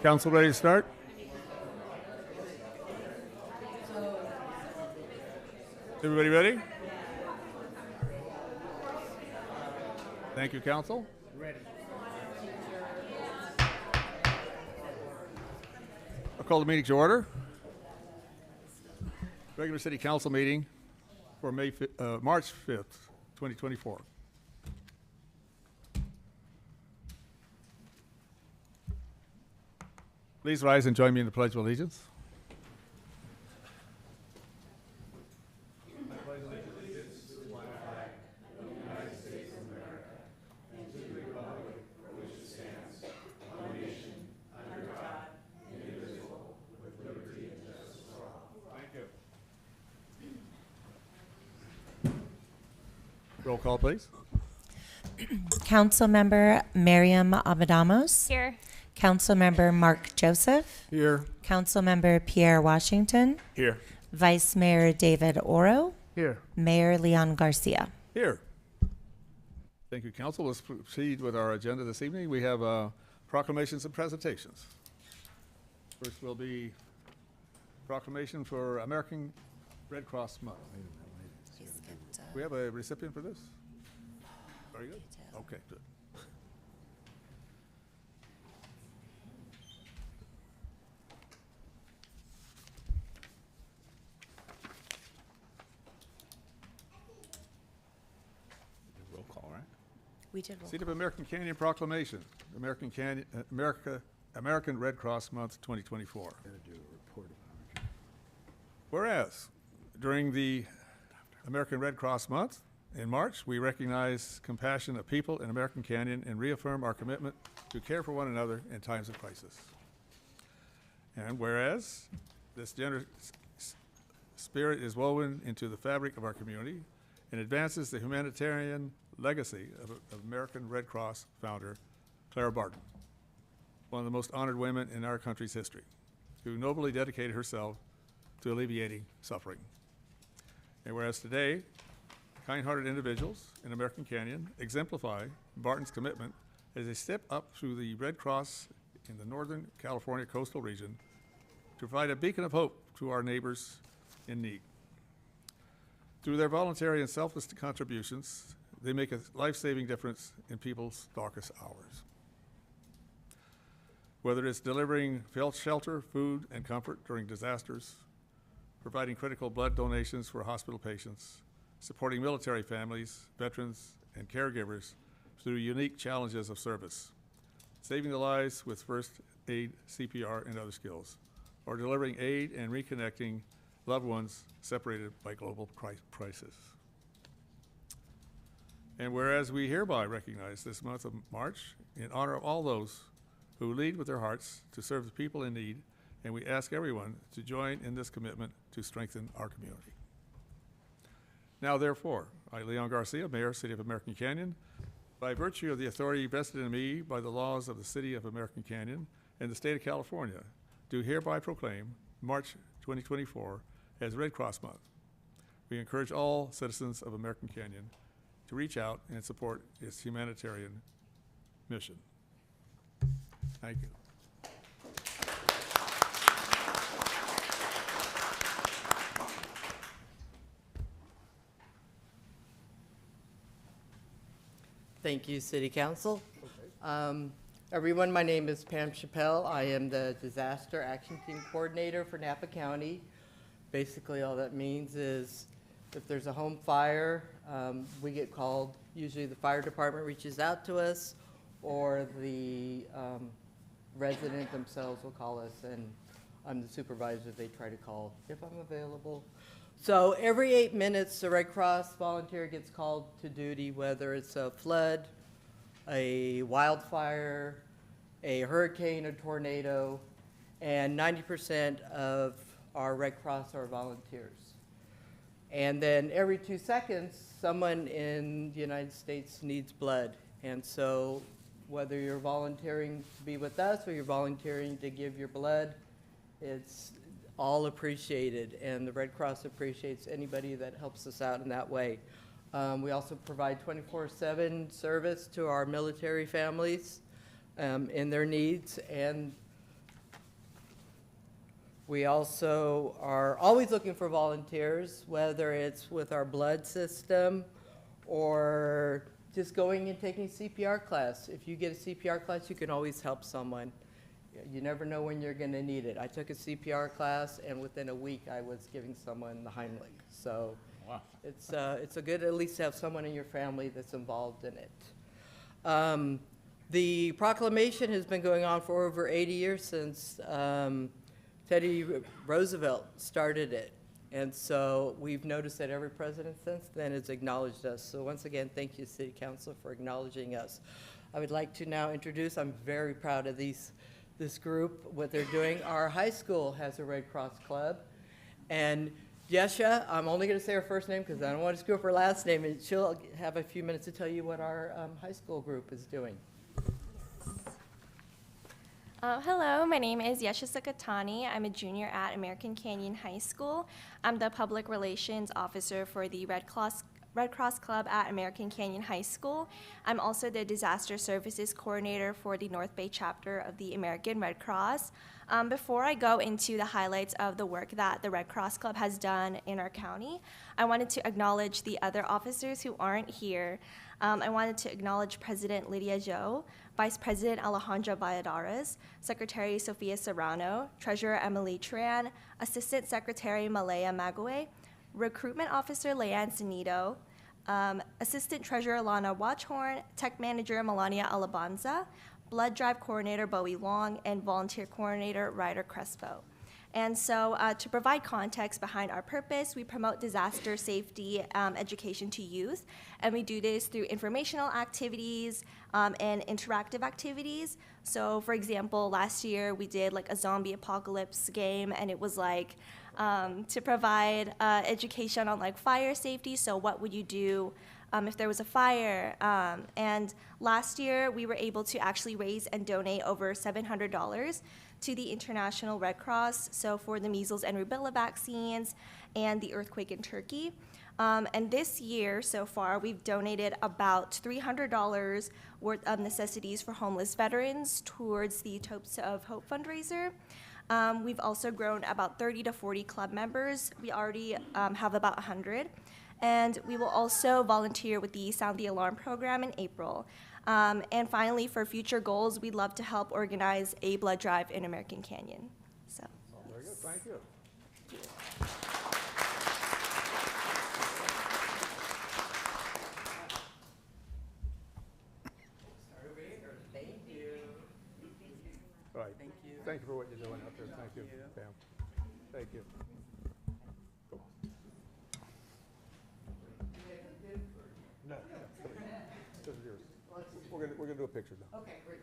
Council ready to start? Everybody ready? Thank you, Council. Ready. I'll call the meeting to order. Regular City Council meeting for March 5th, 2024. Please rise and join me in the Pledge of Allegiance. Roll call, please. Councilmember Miriam Abadamos. Here. Councilmember Mark Joseph. Here. Councilmember Pierre Washington. Here. Vice Mayor David Oro. Here. Mayor Leon Garcia. Here. Thank you, Council. Let's proceed with our agenda this evening. We have proclamations and presentations. First will be proclamation for American Red Cross Month. We have a recipient for this? Very good. Okay, good. Roll call, right? We did roll Seat of American Canyon Proclamation, American Red Cross Month 2024. Whereas, during the American Red Cross Month in March, we recognize compassion of people in American Canyon and reaffirm our commitment to care for one another in times of crisis. And whereas, this generous spirit is woven into the fabric of our community and advances the humanitarian legacy of American Red Cross founder Clara Barton, one of the most honored women in our country's history, who nobly dedicated herself to alleviating suffering. And whereas today, kind-hearted individuals in American Canyon exemplify Barton's commitment as they step up through the Red Cross in the Northern California coastal region to provide a beacon of hope to our neighbors in need. Through their voluntary and selfless contributions, they make a life-saving difference in people's darkest hours. Whether it's delivering shelter, food, and comfort during disasters, providing critical blood donations for hospital patients, supporting military families, veterans, and caregivers through unique challenges of service, saving the lives with first aid, CPR, and other skills, or delivering aid and reconnecting loved ones separated by global crisis. And whereas we hereby recognize this month of March in honor of all those who lead with their hearts to serve the people in need, and we ask everyone to join in this commitment to strengthen our community. Now, therefore, I, Leon Garcia, Mayor, City of American Canyon, by virtue of the authority vested in me by the laws of the City of American Canyon and the State of California, do hereby proclaim March 2024 as Red Cross Month. We encourage all citizens of American Canyon to reach out and support its humanitarian mission. Thank you. Thank you, City Council. Everyone, my name is Pam Chappelle. I am the Disaster Action Team Coordinator for Napa County. Basically, all that means is if there's a home fire, we get called. Usually the fire department reaches out to us, or the resident themselves will call us, and I'm the supervisor. They try to call if I'm available. So every 8 minutes, the Red Cross volunteer gets called to duty, whether it's a flood, a wildfire, a hurricane, a tornado, and 90% of our Red Cross are volunteers. And then every 2 seconds, someone in the United States needs blood. And so whether you're volunteering to be with us or you're volunteering to give your blood, it's all appreciated, and the Red Cross appreciates anybody that helps us out in that way. We also provide 24/7 service to our military families in their needs, and We also are always looking for volunteers, whether it's with our blood system or just going and taking CPR class. If you get a CPR class, you can always help someone. You never know when you're going to need it. I took a CPR class, and within a week, I was giving someone the Heimlich. So it's a good at least to have someone in your family that's involved in it. The proclamation has been going on for over 80 years since Teddy Roosevelt started it. And so we've noticed that every president since then has acknowledged us. So once again, thank you, City Council, for acknowledging us. I would like to now introduce, I'm very proud of this group, what they're doing. Our high school has a Red Cross Club. And Yesha, I'm only going to say her first name because I don't want to screw up her last name, and she'll have a few minutes to tell you what our high school group is doing. Hello, my name is Yesha Sakatani. I'm a junior at American Canyon High School. I'm the public relations officer for the Red Cross Club at American Canyon High School. I'm also the disaster services coordinator for the North Bay chapter of the American Red Cross. Before I go into the highlights of the work that the Red Cross Club has done in our county, I wanted to acknowledge the other officers who aren't here. I wanted to acknowledge President Lydia Zhou, Vice President Alejandra Valladares, Secretary Sofia Serrano, Treasurer Emily Tran, Assistant Secretary Malaya Magoe, Recruitment Officer Leanne Sanito, Assistant Treasurer Lana Watchhorn, Tech Manager Melania Alabanza, Blood Drive Coordinator Bowie Long, and Volunteer Coordinator Ryder Crespo. And so to provide context behind our purpose, we promote disaster safety education to youth, and we do this through informational activities and interactive activities. So for example, last year we did like a zombie apocalypse game, and it was like to provide education on like fire safety. So what would you do if there was a fire? And last year we were able to actually raise and donate over $700 to the International Red Cross, so for the measles and rubella vaccines and the earthquake in Turkey. And this year, so far, we've donated about $300 worth of necessities for homeless veterans towards the Topes of Hope fundraiser. We've also grown about 30 to 40 club members. We already have about 100. And we will also volunteer with the Sound the Alarm program in April. And finally, for future goals, we'd love to help organize a blood drive in American Canyon. So. Very good, thank you. Thank you. All right. Thank you. Thank you for what you're doing out there. Thank you, Pam. Thank you. No, this is yours. We're gonna do a picture now. Okay, great.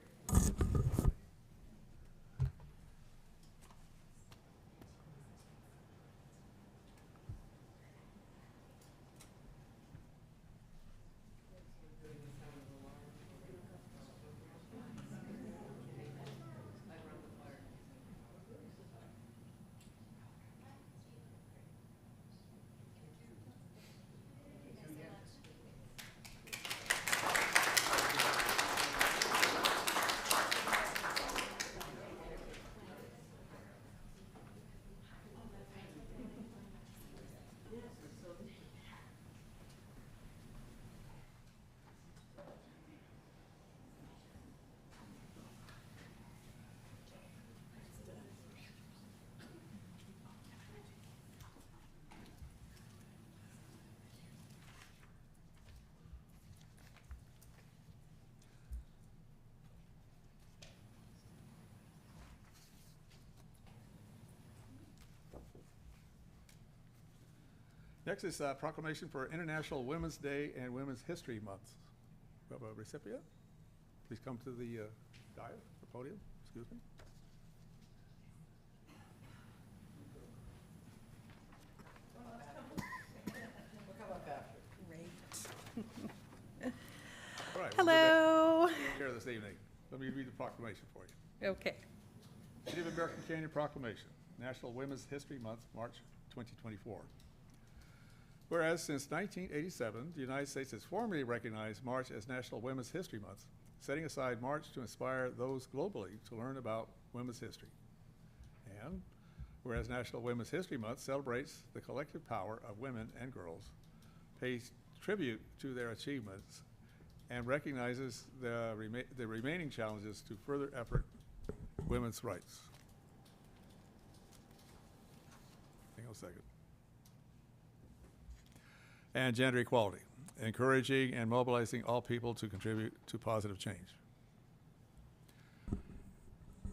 Next is proclamation for International Women's Day and Women's History Month. We have a recipient. Please come to the dais, the podium, excuse me. All right, Hello. here this evening. Let me read the proclamation for you. Okay. City of American Canyon Proclamation, National Women's History Month, March 2024. Whereas since 1987, the United States has formally recognized March as National Women's History Month, setting aside March to inspire those globally to learn about women's history. And Whereas National Women's History Month celebrates the collective power of women and girls, pays tribute to their achievements, and recognizes the remaining challenges to further effort women's rights. Hang on a second. And gender equality, encouraging and mobilizing all people to contribute to positive change.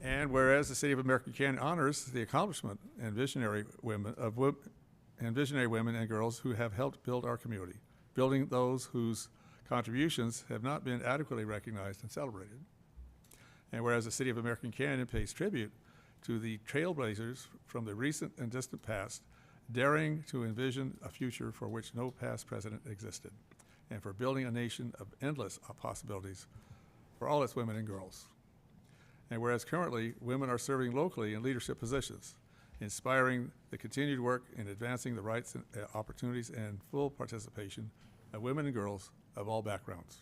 And whereas the City of American Canyon honors the accomplishment and visionary women and girls who have helped build our community, building those whose contributions have not been adequately recognized and celebrated. And whereas the City of American Canyon pays tribute to the trailblazers from the recent and distant past, daring to envision a future for which no past precedent existed, and for building a nation of endless possibilities for all its women and girls. And whereas currently women are serving locally in leadership positions, inspiring the continued work in advancing the rights and opportunities and full participation of women and girls of all backgrounds.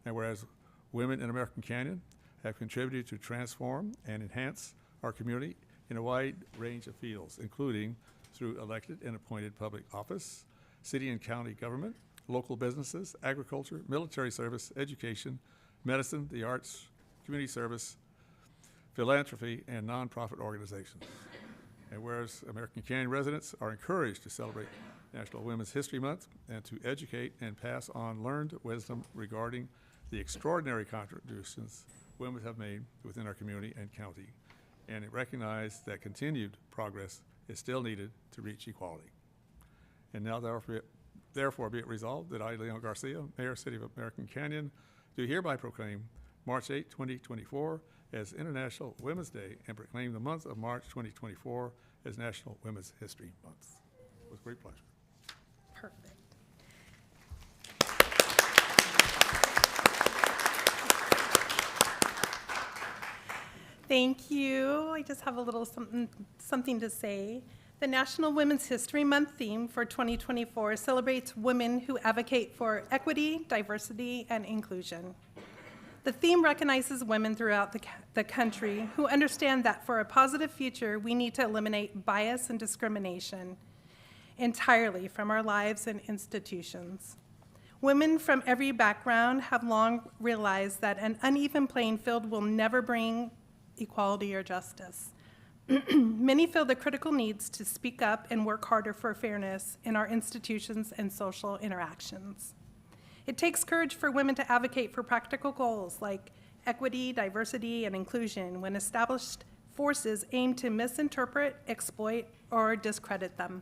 And whereas women in American Canyon have contributed to transform and enhance our community in a wide range of fields, including through elected and appointed public office, city and county government, local businesses, agriculture, military service, education, medicine, the arts, community service, philanthropy, and nonprofit organizations. And whereas American Canyon residents are encouraged to celebrate National Women's History Month and to educate and pass on learned wisdom regarding the extraordinary contributions women have made within our community and county, and it recognized that continued progress is still needed to reach equality. And now therefore be it resolved that I, Leon Garcia, Mayor, City of American Canyon, do hereby proclaim March 8, 2024 as International Women's Day and proclaim the month of March 2024 as National Women's History Month. With great pleasure. Perfect. Thank you. I just have a little something to say. The National Women's History Month theme for 2024 celebrates women who advocate for equity, diversity, and inclusion. The theme recognizes women throughout the country who understand that for a positive future, we need to eliminate bias and discrimination entirely from our lives and institutions. Women from every background have long realized that an uneven playing field will never bring equality or justice. Many feel the critical needs to speak up and work harder for fairness in our institutions and social interactions. It takes courage for women to advocate for practical goals like equity, diversity, and inclusion when established forces aim to misinterpret, exploit, or discredit them.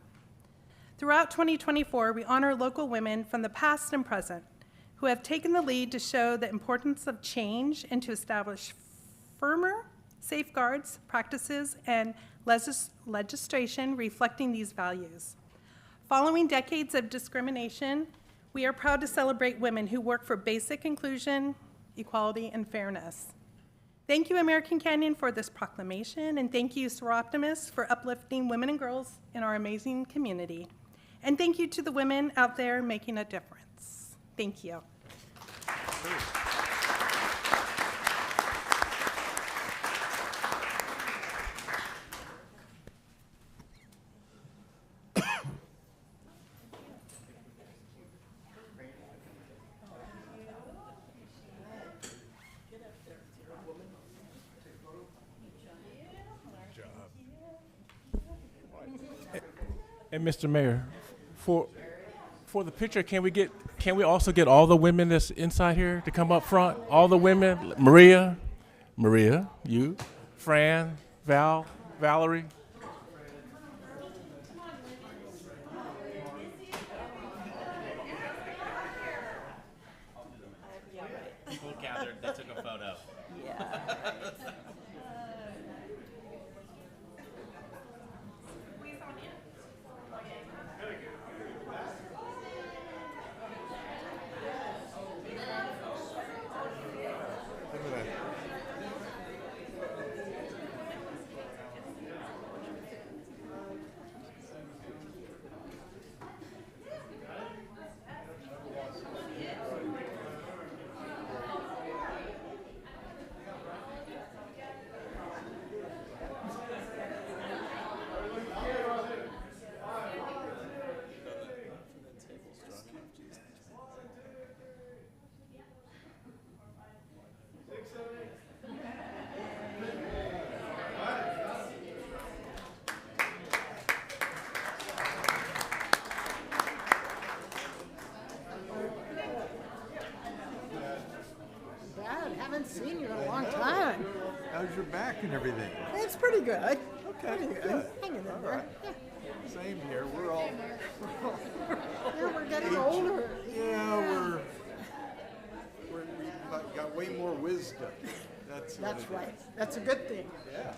Throughout 2024, we honor local women from the past and present who have taken the lead to show the importance of change and to establish firmer safeguards, practices, and legislation reflecting these values. Following decades of discrimination, we are proud to celebrate women who work for basic inclusion, equality, and fairness. Thank you, American Canyon, for this proclamation, and thank you, Soroptimist, for uplifting women and girls in our amazing community. And thank you to the women out there making a difference. Thank you. And Mr. Mayor, for the picture, can we also get all the women that's inside here to come up front? All the women, Maria, you, Fran, Valerie. People gathered, they took a photo. How's your back and everything? It's pretty good. Okay, Pretty good. good. Hanging in All there. right. Same here. We're all. Yeah, we're getting older. Yeah, we've got way more wisdom. That's what That's it right. is. That's a good thing. Yeah.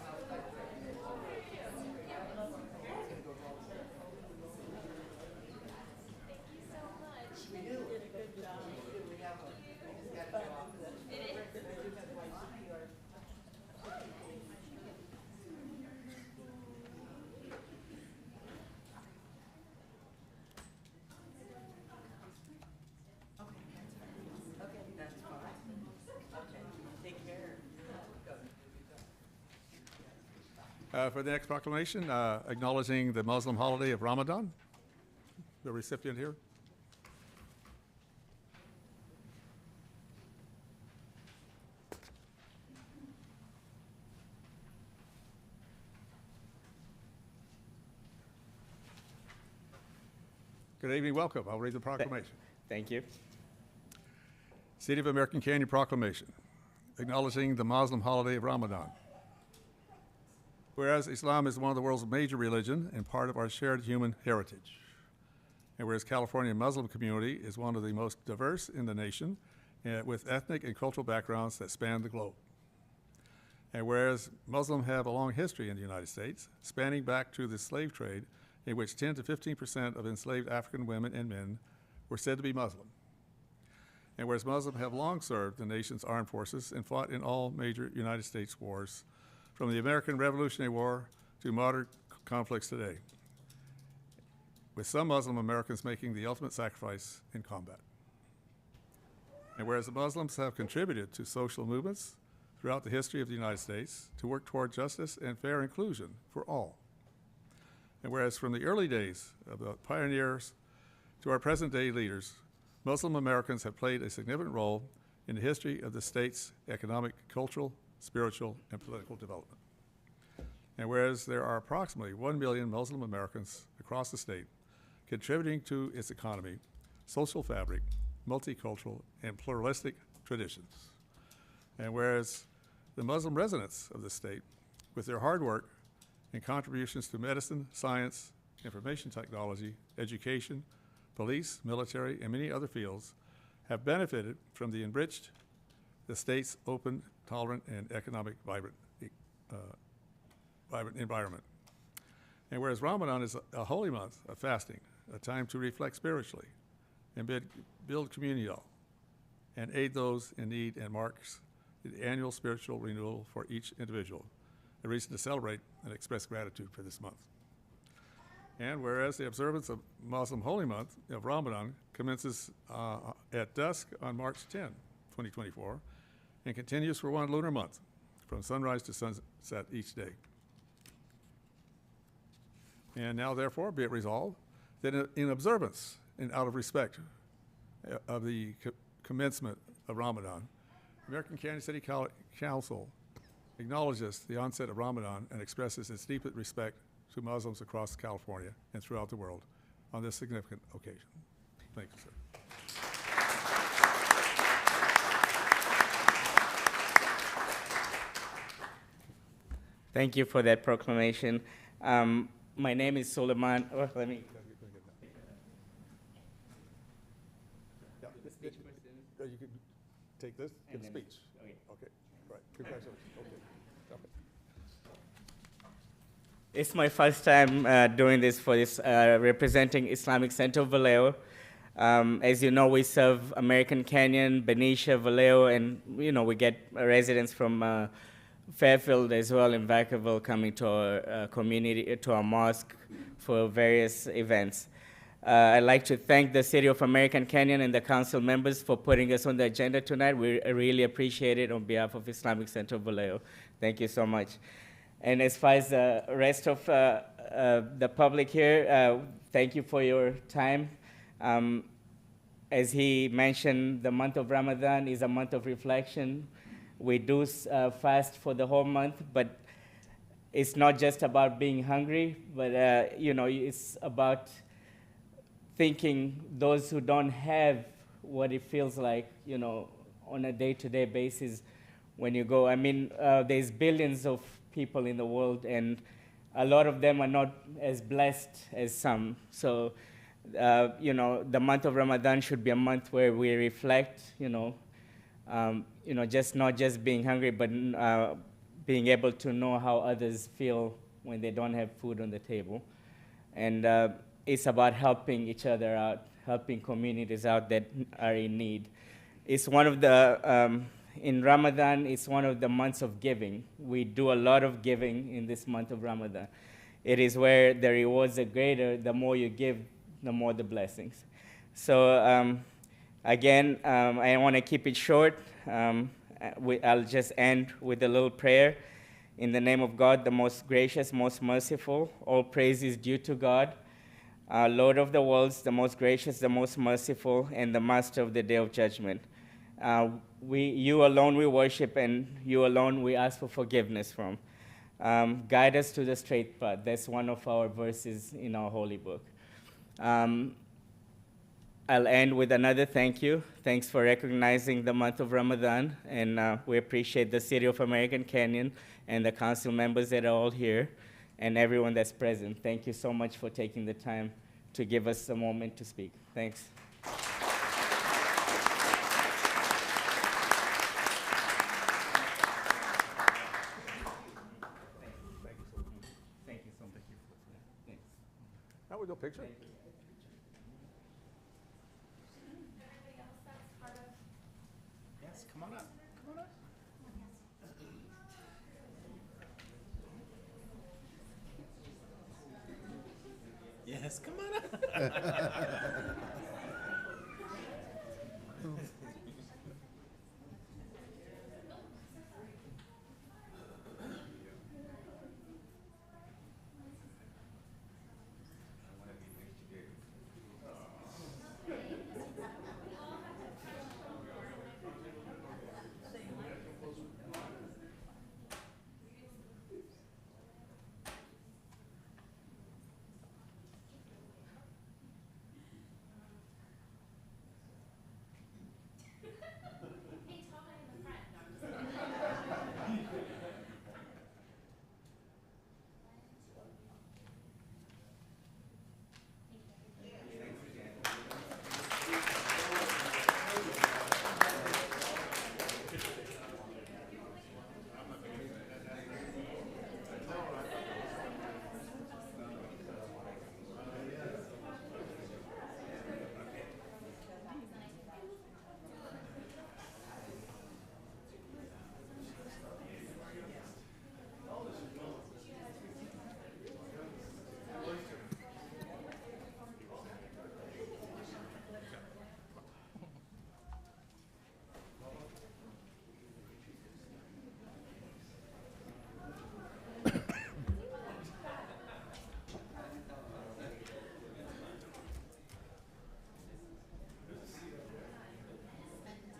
For the next proclamation, acknowledging the Muslim holiday of Ramadan. The recipient here. Good evening, welcome. I'll read the proclamation. Thank you. City of American Canyon Proclamation, acknowledging the Muslim holiday of Ramadan. Whereas Islam is one of the world's major religions and part of our shared human heritage, and whereas California Muslim community is one of the most diverse in the nation, with ethnic and cultural backgrounds that span the globe. And whereas Muslims have a long history in the United States, spanning back to the slave trade, in which 10 to 15% of enslaved African women and men were said to be Muslim. And whereas Muslims have long served the nation's armed forces and fought in all major United States wars, from the American Revolutionary War to modern conflicts today, with some Muslim Americans making the ultimate sacrifice in combat. And whereas the Muslims have contributed to social movements throughout the history of the United States to work toward justice and fair inclusion for all. And whereas from the early days of the pioneers to our present-day leaders, Muslim Americans have played a significant role in the history of the state's economic, cultural, spiritual, and political development. And whereas there are approximately 1 million Muslim Americans across the state contributing to its economy, social fabric, multicultural, and pluralistic traditions. And whereas the Muslim residents of the state, with their hard work and contributions to medicine, science, information technology, education, police, military, and many other fields, have benefited from the enriched, the state's open, tolerant, and economic vibrant environment. And whereas Ramadan is a holy month of fasting, a time to reflect spiritually and build community and aid those in need, and marks the annual spiritual renewal for each individual, a reason to celebrate and express gratitude for this month. And whereas the observance of Muslim Holy Month of Ramadan commences at dusk on March 10, 2024, and continues for one lunar month, from sunrise to sunset each day. And now, therefore, be it resolved that in observance and out of respect of the commencement of Ramadan, American Canyon City Council acknowledges the onset of Ramadan and expresses its deepest respect to Muslims across California and throughout the world on this significant occasion. Thank you, sir. Thank you for that proclamation. My name is Suleiman. Oh, let me. You can take this, give a And then- speech. okay. Okay, right, congratulations. Okay. It's my first time doing this for this, representing Islamic Center of Vallejo. As you know, we serve American Canyon, Benicia, Vallejo, and we get residents from Fairfield as well in Vacaville coming to our community, to our mosque for various events. I'd like to thank the City of American Canyon and the council members for putting us on the agenda tonight. We really appreciate it on behalf of Islamic Center of Vallejo. Thank you so much. And as far as the rest of the public here, thank you for your time. As he mentioned, the month of Ramadan is a month of reflection. We do fast for the whole month, but it's not just about being hungry, but it's about thinking those who don't have what it feels like, on a day-to-day basis, when you go. I mean, there's billions of people in the world, and a lot of them are not as blessed as some. So, the month of Ramadan should be a month where we reflect, just not just being hungry, but being able to know how others feel when they don't have food on the table. And it's about helping each other out, helping communities out that are in need. It's one of the, in Ramadan, it's one of the months of giving. We do a lot of giving in this month of Ramadan. It is where the rewards are greater. The more you give, the more the blessings. So again, I want to keep it short. I'll just end with a little prayer. In the name of God, the most gracious, most merciful, all praise is due to God, Lord of the worlds, the most gracious, the most merciful, and the master of the day of judgment. You alone we worship, and you alone we ask for forgiveness from. Guide us to the straight path. That's one of our verses in our holy book. I'll end with another thank you. Thanks for recognizing the month of Ramadan, and we appreciate the City of American Canyon and the council members that are all here, and everyone that's present. Thank you so much for taking the time to give us a moment to speak. Thanks. Thank you so much. Thanks. Now we do a picture. Yes, come on up. Come on up. Yes, come on up.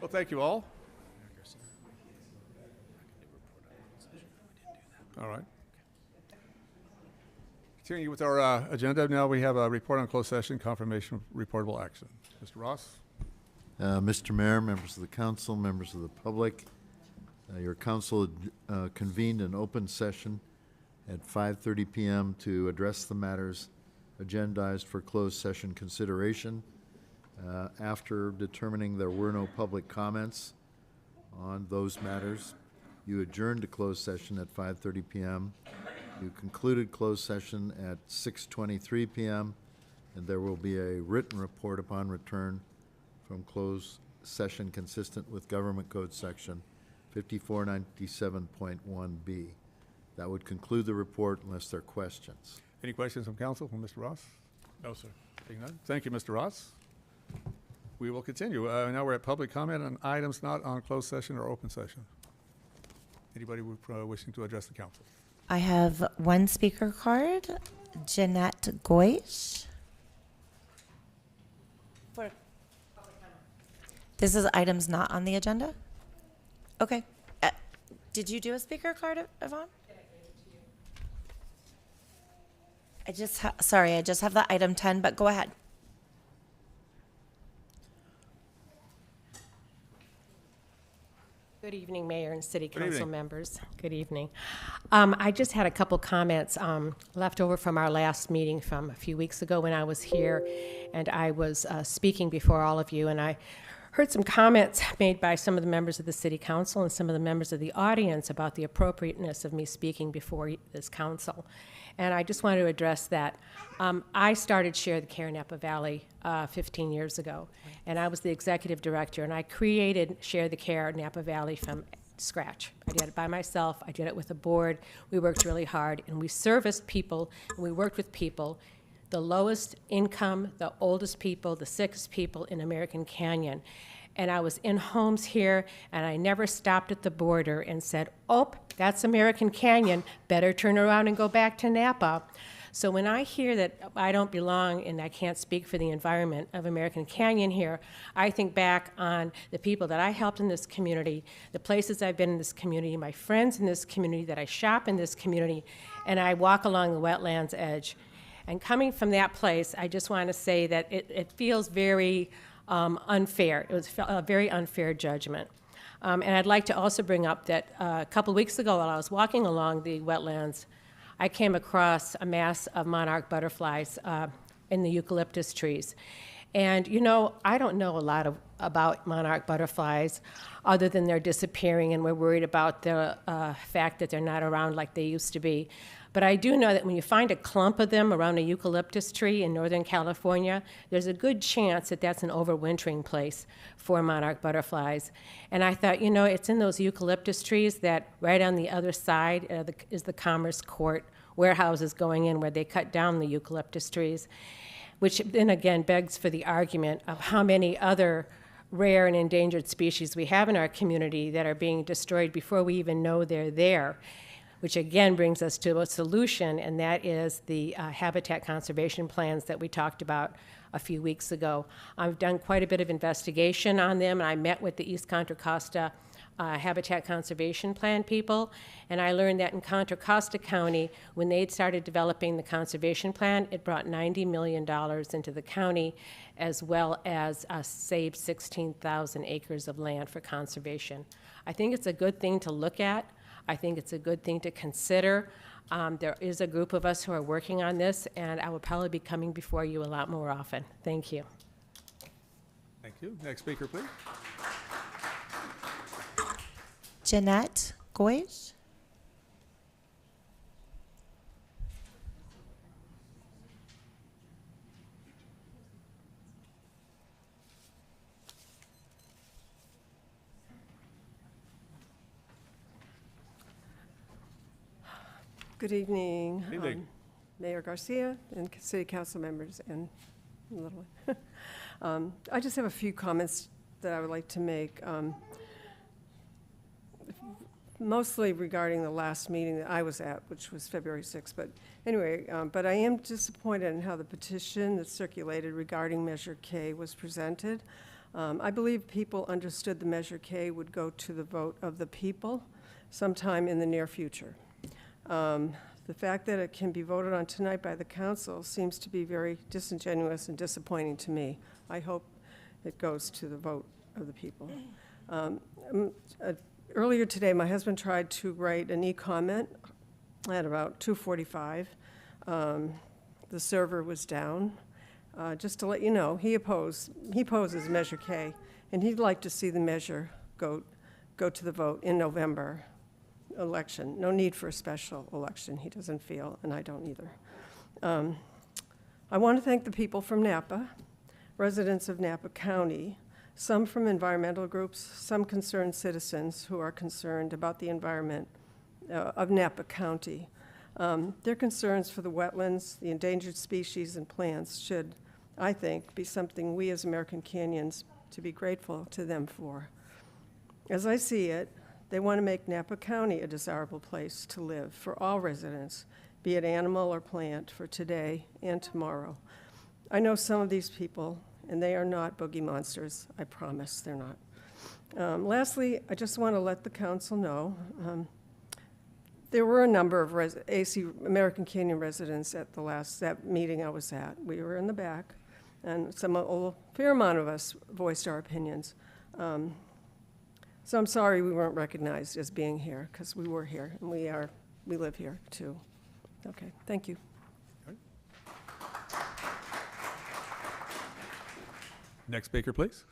Well, thank you all. All right. Continuing with our agenda, now we have a report on closed session, confirmation of reportable action. Mr. Ross? Mr. Mayor, members of the council, members of the public, your council convened an open session at 5:30 p.m. to address the matters agendized for closed session consideration. After determining there were no public comments on those matters, you adjourned to closed session at 5:30 p.m. You concluded closed session at 6:23 p.m., and there will be a written report upon return from closed session consistent with Government Code Section 5497.1B. That would conclude the report unless there are questions. Any questions from council from Mr. Ross? No, sir. Seeing none. Thank you, Mr. Ross. We will continue. Now we're at public comment on items not on closed session or open session. Anybody wishing to address the council? I have one speaker card, Jeanette Goish. This is items not on the agenda? Okay. Did you do a speaker card, Yvonne? I just have the item 10, but go ahead. Good evening, Mayor and City Good Council evening. members. Good evening. I just had a couple comments left over from our last meeting from a few weeks ago when I was here, and I was speaking before all of you, and I heard some comments made by some of the members of the City Council and some of the members of the audience about the appropriateness of me speaking before this council. And I just wanted to address that. I started Share the Care Napa Valley 15 years ago, and I was the executive director, and I created Share the Care Napa Valley from scratch. I did it by myself. I did it with a board. We worked really hard, and we serviced people, and we worked with people, the lowest income, the oldest people, the sickest people in American Canyon. And I was in homes here, and I never stopped at the border and said, oh, that's American Canyon, better turn around and go back to Napa. So when I hear that I don't belong and I can't speak for the environment of American Canyon here, I think back on the people that I helped in this community, the places I've been in this community, my friends in this community, that I shop in this community, and I walk along the wetlands edge. And coming from that place, I just want to say that it feels very unfair. It was a very unfair judgment. And I'd like to also bring up that a couple weeks ago while I was walking along the wetlands, I came across a mass of monarch butterflies in the eucalyptus trees. And you know, I don't know a lot about monarch butterflies other than they're disappearing and we're worried about the fact that they're not around like they used to be. But I do know that when you find a clump of them around a eucalyptus tree in Northern California, there's a good chance that that's an overwintering place for monarch butterflies. And I thought, you know, it's in those eucalyptus trees that right on the other side is the Commerce Court warehouses going in where they cut down the eucalyptus trees, which then again begs for the argument of how many other rare and endangered species we have in our community that are being destroyed before we even know they're there. Which again brings us to a solution, and that is the habitat conservation plans that we talked about a few weeks ago. I've done quite a bit of investigation on them, and I met with the East Contra Costa Habitat Conservation Plan people, and I learned that in Contra Costa County, when they started developing the conservation plan, it brought $90 million into the county, as well as saved 16,000 acres of land for conservation. I think it's a good thing to look at. I think it's a good thing to consider. There is a group of us who are working on this, and I will probably be coming before you a lot more often. Thank you. Thank you. Next speaker, please. Jeanette Goyes. Good evening. Good evening. Mayor Garcia and city council members and the little one. I just have a few comments that I would like to make, mostly regarding the last meeting that I was at, which was February 6th. But anyway, but I am disappointed in how the petition that circulated regarding Measure K was presented. I believe people understood the Measure K would go to the vote of the people sometime in the near future. The fact that it can be voted on tonight by the council seems to be very disingenuous and disappointing to me. I hope it goes to the vote of the people. Earlier today, my husband tried to write an e-comment at about 2:45. The server was down. Just to let you know, he opposes Measure K, and he'd like to see the measure go to the vote in November election. No need for a special election, he doesn't feel, and I don't either. I want to thank the people from Napa, residents of Napa County, some from environmental groups, some concerned citizens who are concerned about the environment of Napa County. Their concerns for the wetlands, the endangered species and plants should, I think, be something we as American Canyons to be grateful to them for. As I see it, they want to make Napa County a desirable place to live for all residents, be it animal or plant, for today and tomorrow. I know some of these people, and they are not boogie monsters. I promise they're not. Lastly, I just want to let the council know there were a number of AC American Canyon residents at that meeting I was at. We were in the back, and a fair amount of us voiced our opinions. So I'm sorry we weren't recognized as being here, because we were here, and we live here, too. Okay, thank you. Next speaker, please.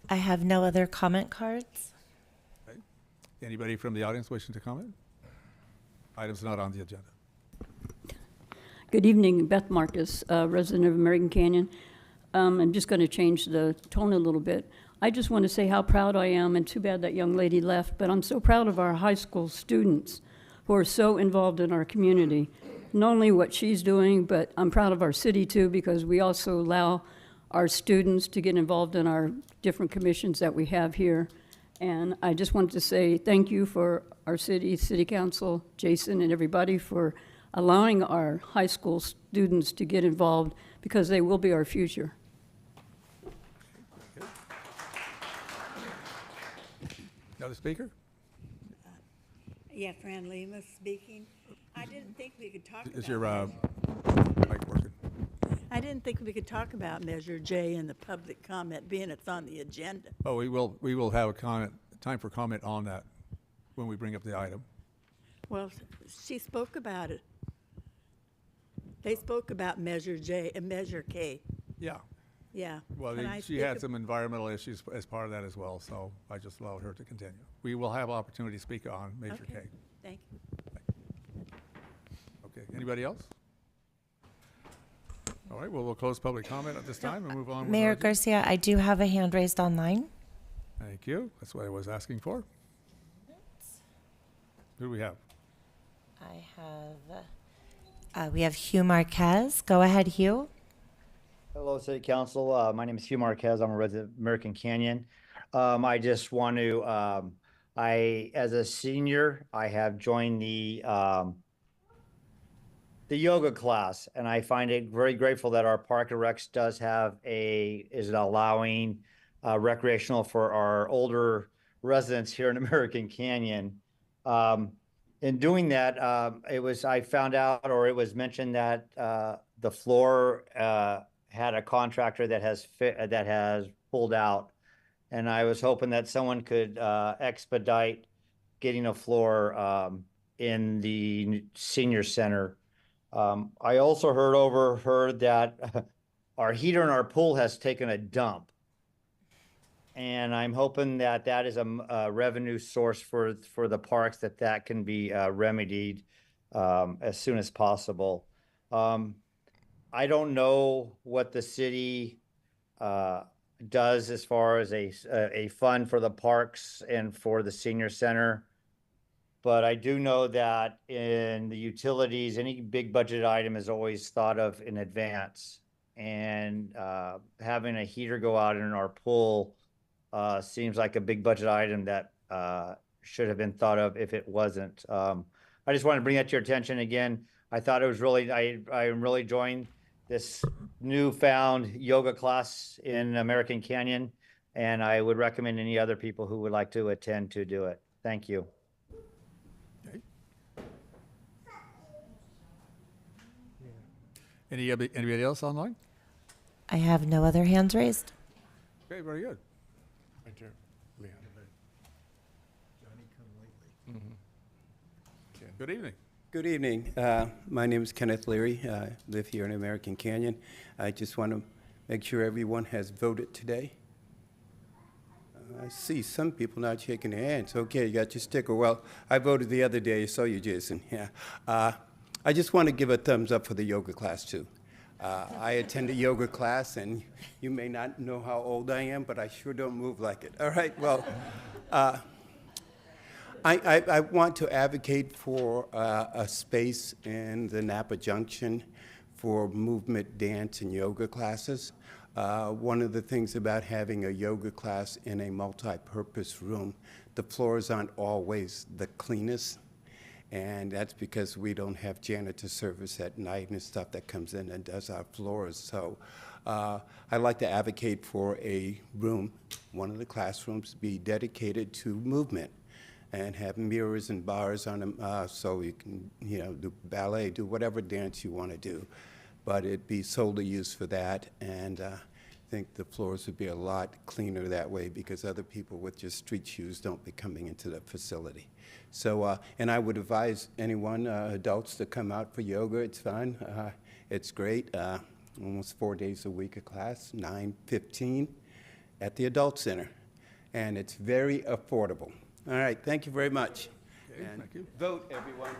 I have no other comment cards. Anybody from the audience wishing to comment? Items not on the agenda. Good evening, Beth Marcus, resident of American Canyon. I'm just going to change the tone a little bit. I just want to say how proud I am, and too bad that young lady left, but I'm so proud of our high school students who are so involved in our community. Not only what she's doing, but I'm proud of our city too, because we also allow our students to get involved in our different commissions that we have here. And I just wanted to say thank you for our city council, Jason and everybody, for allowing our high school students to get involved, because they will be our future. Another speaker? Yeah, Fran Lemus speaking. I didn't think we could talk Is about your mic working? I didn't think we could talk about Measure J in the public comment, being it's on the agenda. Oh, we will have a time for comment on that when we bring up the item. Well, she spoke about it. They spoke about Measure J and Measure K. Yeah. Yeah. Well, And I she think had some environmental issues as part of that as well, so I just allowed her to continue. We will have opportunity to speak on Measure Okay. K. Thank you. Okay, anybody else? All right, well, we'll close public comment at this time and move on. with Mayor our agenda. Garcia, I do have a hand raised online. Thank you. That's what I was asking for. Who do we have? We have Hugh Marquez. Go ahead, Hugh. Hello, City Council. My name is Hugh Marquez. I'm a resident of American Canyon. I just want to, as a senior, I have joined the yoga class, and I find it very grateful that our Park and Recs does have is allowing recreational for our older residents here in American Canyon. In doing that, I found out, or it was mentioned that the floor had a contractor that has pulled out, and I was hoping that someone could expedite getting a floor in the senior center. I also overheard that our heater in our pool has taken a dump, and I'm hoping that that is a revenue source for the parks, that can be remedied as soon as possible. I don't know what the city does as far as a fund for the parks and for the senior center, but I do know that in the utilities, any big budget item is always thought of in advance, and having a heater go out in our pool seems like a big budget item that should have been thought of if it wasn't. I just want to bring that to your attention again. I thought it was really, I am really enjoying this newfound yoga class in American Canyon, and I would recommend any other people who would like to attend to do it. Thank you. Okay. Anybody else online? I have no other hands raised. Okay, very good. Right there, Leon. Good evening. Good evening. My name is Kenneth Leary. I live here in American Canyon. I just want to make sure everyone has voted today. I see some people not shaking their hands. Okay, you got your sticker. Well, I voted the other day. So you, Jason. Yeah. I just want to give a thumbs up for the yoga class, too. I attend a yoga class, and you may not know how old I am, but I sure don't move like it. All right, well, I want to advocate for a space in the Napa Junction for movement, dance, and yoga classes. One of the things about having a yoga class in a multi-purpose room, the floors aren't always the cleanest, and that's because we don't have janitor service at night and stuff that comes in and does our floors. So I'd like to advocate for a room, one of the classrooms, be dedicated to movement and have mirrors and bars on them so you can, do ballet, do whatever dance you want to do. But it'd be solely used for that. And think the floors would be a lot cleaner that way because other people with just street shoes don't be coming into the facility. So, and I would advise anyone, adults, to come out for yoga. It's fun. It's great. Almost 4 days a week of class, 9:15 at the Adult Center. And it's very affordable. All right, thank you very much. Okay, And thank you. vote, everyone.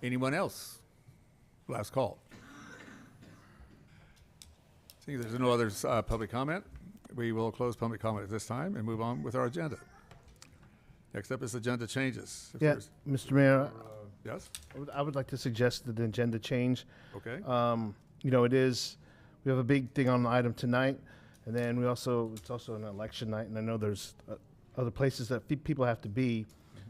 Anyone else? Last call. Seeing there's no other public comment, we will close public comment at this time and move on with our agenda. Next up is agenda changes. If Yeah, there's- Mr. Mayor, Yes? I would like to suggest an agenda change. Okay. You know, we have a big thing on the item tonight, and then it's also an election night, and I know there's other places that people have to be.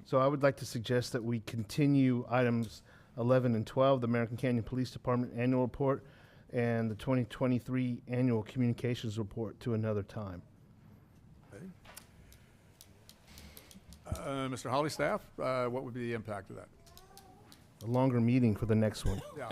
So I would like to suggest that we continue items 11 and 12, the American Canyon Police Department Annual Report and the 2023 Annual Communications Report, to another time. Mr. Hollystaff, what would be the impact of that? A longer meeting for the next one. Yeah.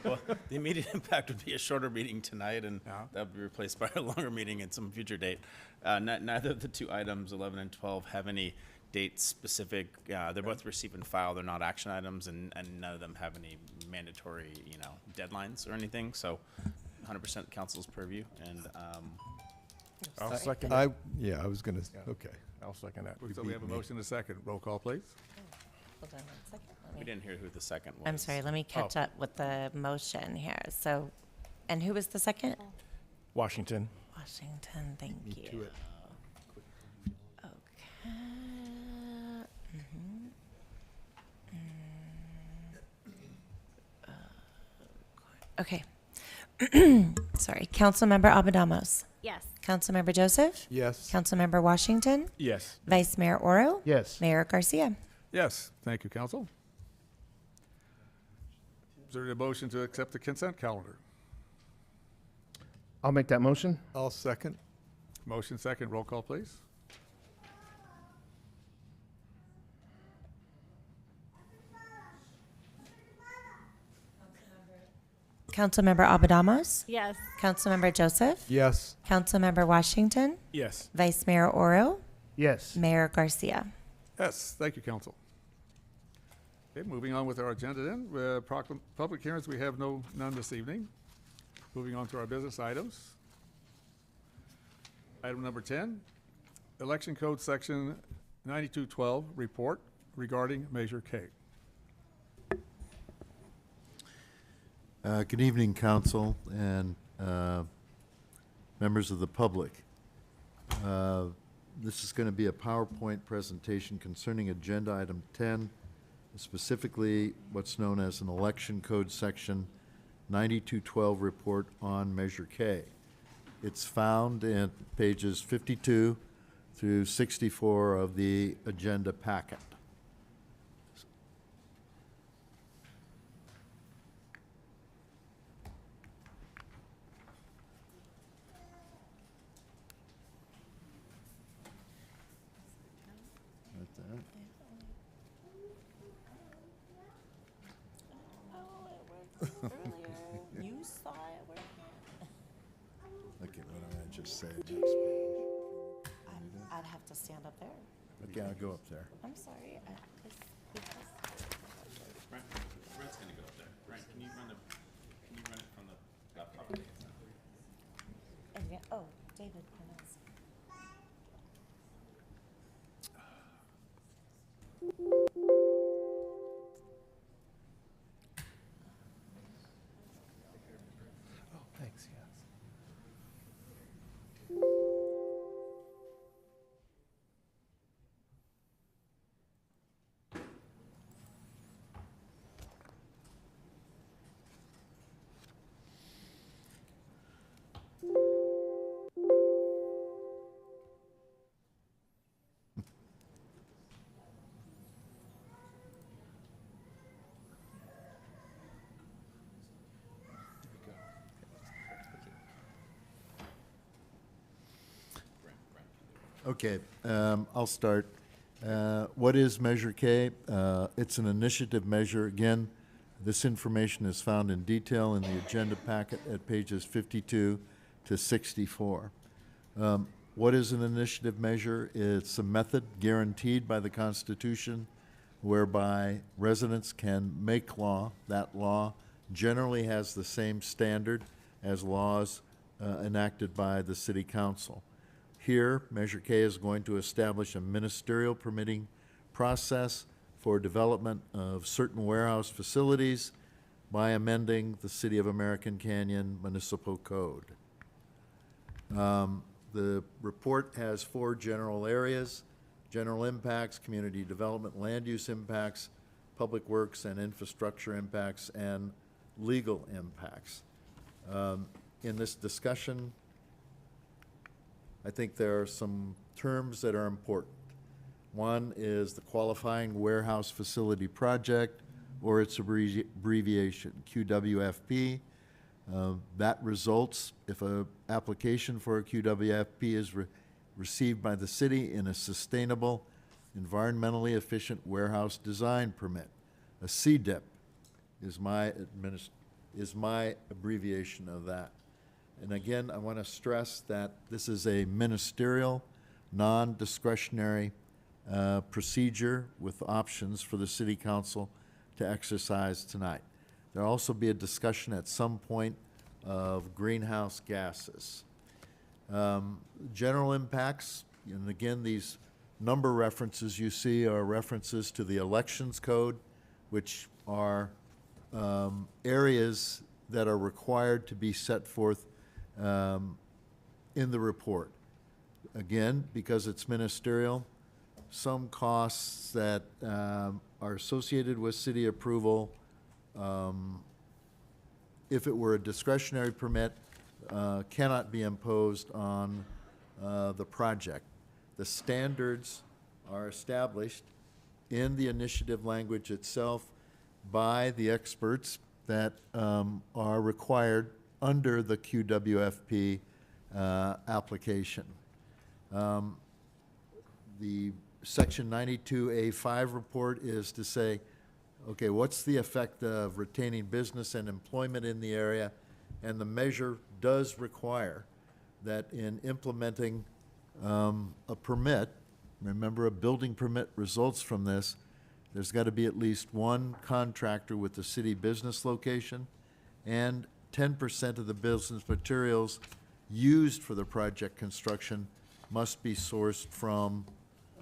Well, the immediate impact would be a shorter meeting tonight, and Yeah. that would be replaced by a longer meeting at some future date. Neither of the two items, 11 and 12, have any date specific. They're both receive and file. They're not action items, and none of them have any mandatory, deadlines or anything. So 100% council's purview, and I'll second I was going to, Yeah. okay. I'll second that. So we have a motion and a second. Roll call, please. Hold on 1 second. Let we me- didn't hear who the second was. I'm sorry, let me catch up with the motion here. So, and who was the second? Washington. Washington, thank you. to it. Okay. Mhm. Okay. Sorry. Councilmember Abadamos. Yes. Councilmember Joseph. Yes. Councilmember Washington. Yes. Vice Mayor Oro. Yes. Mayor Garcia. Yes, thank you, council. Is there a motion to accept the consent calendar? I'll make that motion. I'll second. Motion second. Roll call, please. Councilmember Abadamos. Yes. Councilmember Joseph. Yes. Councilmember Washington. Yes. Vice Mayor Oro. Yes. Mayor Garcia. Yes, thank you, council. Okay, moving on with our agenda then. Public hearings, we have none this evening. Moving on to our business items. Item number 10, Election Code Section 9212 report regarding Measure K. Good evening, council and members of the public. This is going to be a PowerPoint presentation concerning Agenda Item 10, specifically what's known as an Election Code Section 9212 report on Measure K. It's found in pages 52 through 64 of the agenda packet. Like that. You saw it working. Okay, what am I just say? I'd have to stand up there. Okay, I'll go up there. I'm sorry. Brent's gonna go up there. Brent, can you run it from the laptop? Oh, David. Reynolds. Thanks, yes. Okay, I'll start. What is Measure K? It's an initiative measure, again, This information is found in detail in the agenda packet at pages 52 to 64. What is an initiative measure? It's a method guaranteed by the Constitution whereby residents can make law. That law generally has the same standard as laws enacted by the City Council. Here, Measure K is going to establish a ministerial permitting process for development of certain warehouse facilities by amending the City of American Canyon Municipal Code. The report has 4 general areas: general impacts, community development, land use impacts, public works and infrastructure impacts, and legal impacts. In this discussion, I think there are some terms that are important. One is the qualifying warehouse facility project, or its abbreviation, QWFP. That results if an application for a QWFP is received by the city in a sustainable, environmentally efficient warehouse design permit. A CDEP is my abbreviation of that. And again, I want to stress that this is a ministerial, non-discretionary procedure with options for the City Council to exercise tonight. There'll also be a discussion at some point of greenhouse gases. General impacts, and again, these number references you see are references to the Elections Code, which are areas that are required to be set forth in the report. Again, because it's ministerial, some costs that are associated with city approval, if it were a discretionary permit, cannot be imposed on the project. The standards are established in the initiative language itself by the experts that are required under the QWFP application. The Section 92A5 report is to say, okay, what's the effect of retaining business and employment in the area? And the measure does require that in implementing a permit, remember a building permit results from this, there's got to be at least one contractor with the city business location, and 10% of the business materials used for the project construction must be sourced from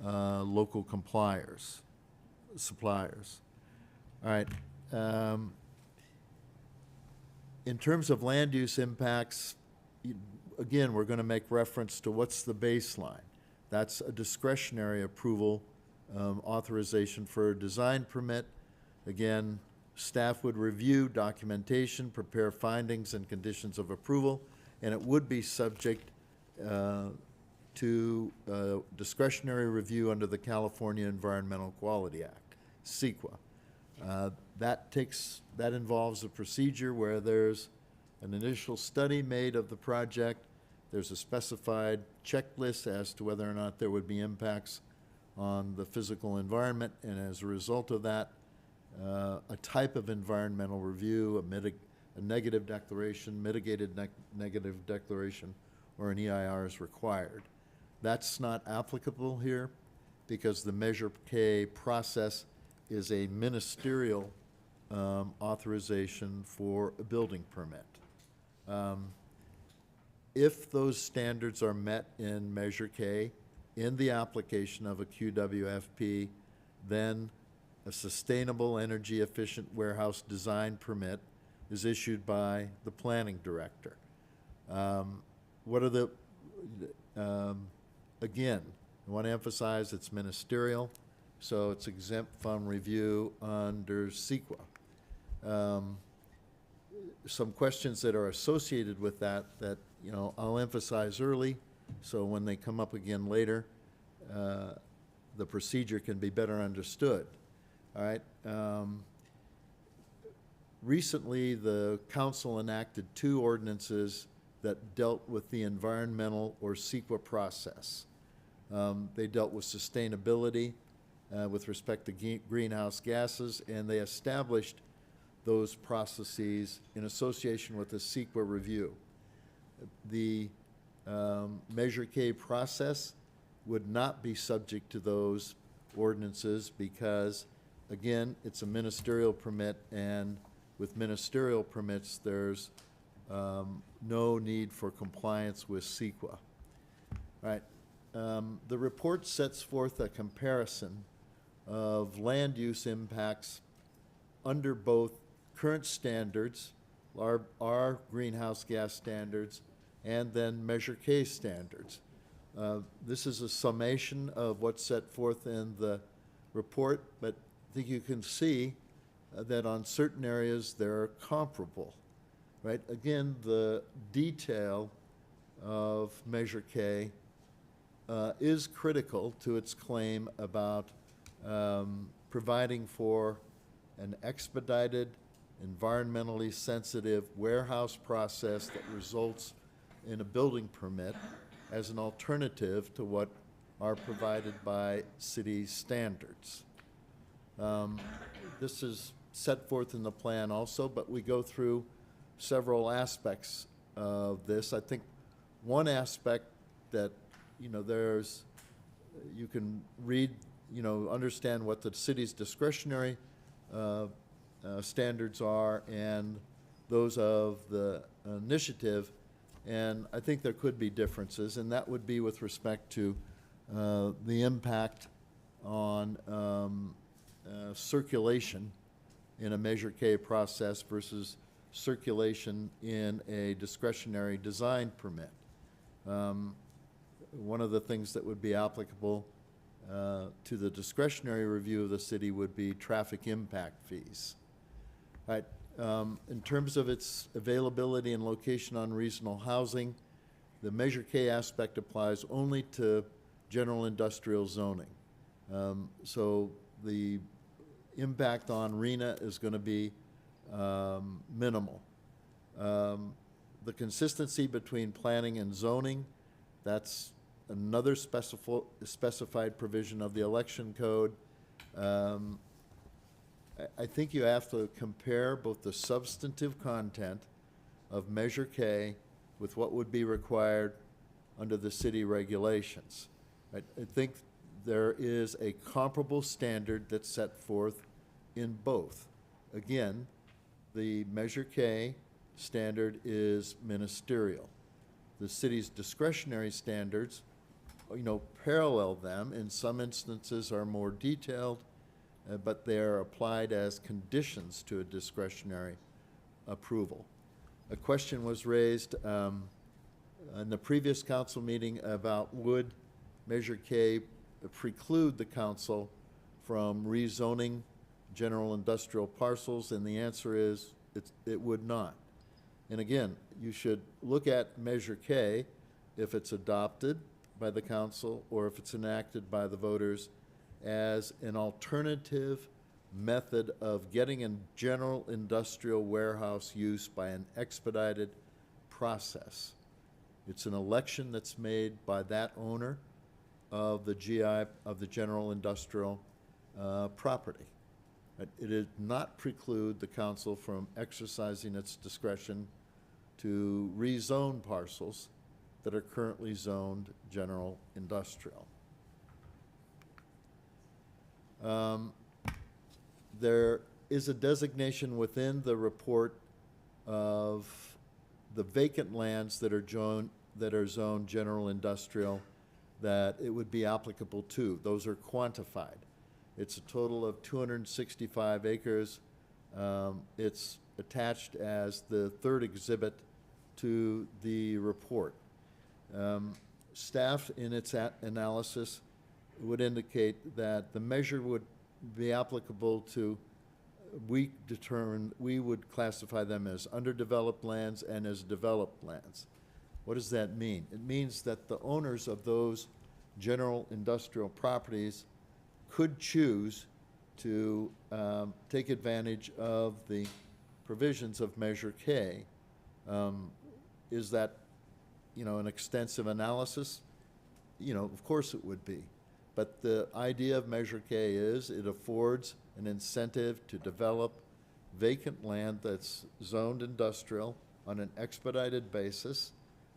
local suppliers. All right. In terms of land use impacts, again, we're going to make reference to what's the baseline. That's a discretionary approval authorization for a design permit. Again, staff would review documentation, prepare findings and conditions of approval, and it would be subject to discretionary review under the California Environmental Quality Act, CEQA. That involves a procedure where there's an initial study made of the project. There's a specified checklist as to whether or not there would be impacts on the physical environment, and as a result of that, a type of environmental review, a negative declaration, mitigated negative declaration, or an EIR is required. That's not applicable here because the Measure K process is a ministerial authorization for a building permit. If those standards are met in Measure K in the application of a QWFP, then a sustainable energy efficient warehouse design permit is issued by the planning director. What are the, again, I want to emphasize it's ministerial, so it's exempt from review under CEQA. Some questions that are associated with that I'll emphasize early, so when they come up again later, the procedure can be better understood. All right. Recently, the council enacted 2 ordinances that dealt with the environmental or CEQA process. They dealt with sustainability with respect to greenhouse gases, and they established those processes in association with the CEQA review. The Measure K process would not be subject to those ordinances because, again, it's a ministerial permit, and with ministerial permits, there's no need for compliance with CEQA. Right. The report sets forth a comparison of land use impacts under both current standards, our greenhouse gas standards, and then Measure K standards. This is a summation of what's set forth in the report, but I think you can see that on certain areas they're comparable, right? Again, the detail of Measure K is critical to its claim about providing for an expedited, environmentally sensitive warehouse process that results in a building permit as an alternative to what are provided by city standards. This is set forth in the plan also, but we go through several aspects of this. I think one aspect that, you know, you can read, you know, understand what the city's discretionary standards are and those of the initiative, and I think there could be differences, and that would be with respect to the impact on circulation in a Measure K process versus circulation in a discretionary design permit. One of the things that would be applicable to the discretionary review of the city would be traffic impact fees. Right. In terms of its availability and location on regional housing, the Measure K aspect applies only to general industrial zoning. So the impact on RENA is going to be minimal. The consistency between planning and zoning, that's another specified provision of the election code. I think you have to compare both the substantive content of Measure K with what would be required under the city regulations. I think there is a comparable standard that's set forth in both. Again, the Measure K standard is ministerial. The city's discretionary standards, you know, parallel them. In some instances are more detailed, but they are applied as conditions to a discretionary approval. A question was raised in the previous council meeting about would Measure K preclude the council from rezoning general industrial parcels, and the answer is it would not. And again, you should look at Measure K if it's adopted by the council or if it's enacted by the voters as an alternative method of getting a general industrial warehouse use by an expedited process. It's an election that's made by that owner of the GI, of the general industrial property. It did not preclude the council from exercising its discretion to rezone parcels that are currently zoned general industrial. There is a designation within the report of the vacant lands that are zoned general industrial that it would be applicable to. Those are quantified. It's a total of 265 acres. It's attached as the third exhibit to the report. Staff in its analysis would indicate that the measure would be applicable to, we would classify them as underdeveloped lands and as developed lands. What does that mean? It means that the owners of those general industrial properties could choose to take advantage of the provisions of Measure K. Is that, you know, an extensive analysis? You know, of course it would be. But the idea of Measure K is it affords an incentive to develop vacant land that's zoned industrial on an expedited basis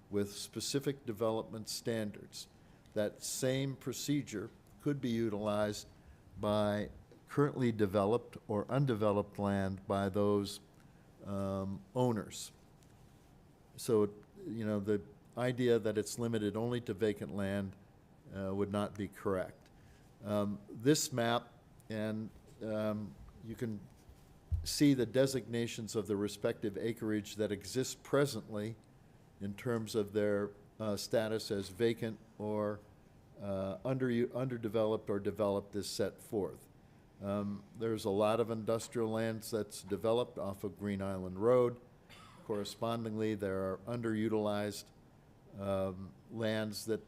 with specific development standards. That same procedure could be utilized by currently developed or undeveloped land by those owners. So, you know, the idea that it's limited only to vacant land would not be correct. This map, and you can see the designations of the respective acreage that exists presently in terms of their status as vacant or underdeveloped or developed is set forth. There's a lot of industrial lands that's developed off of Green Island Road. Correspondingly, there are underutilized lands that,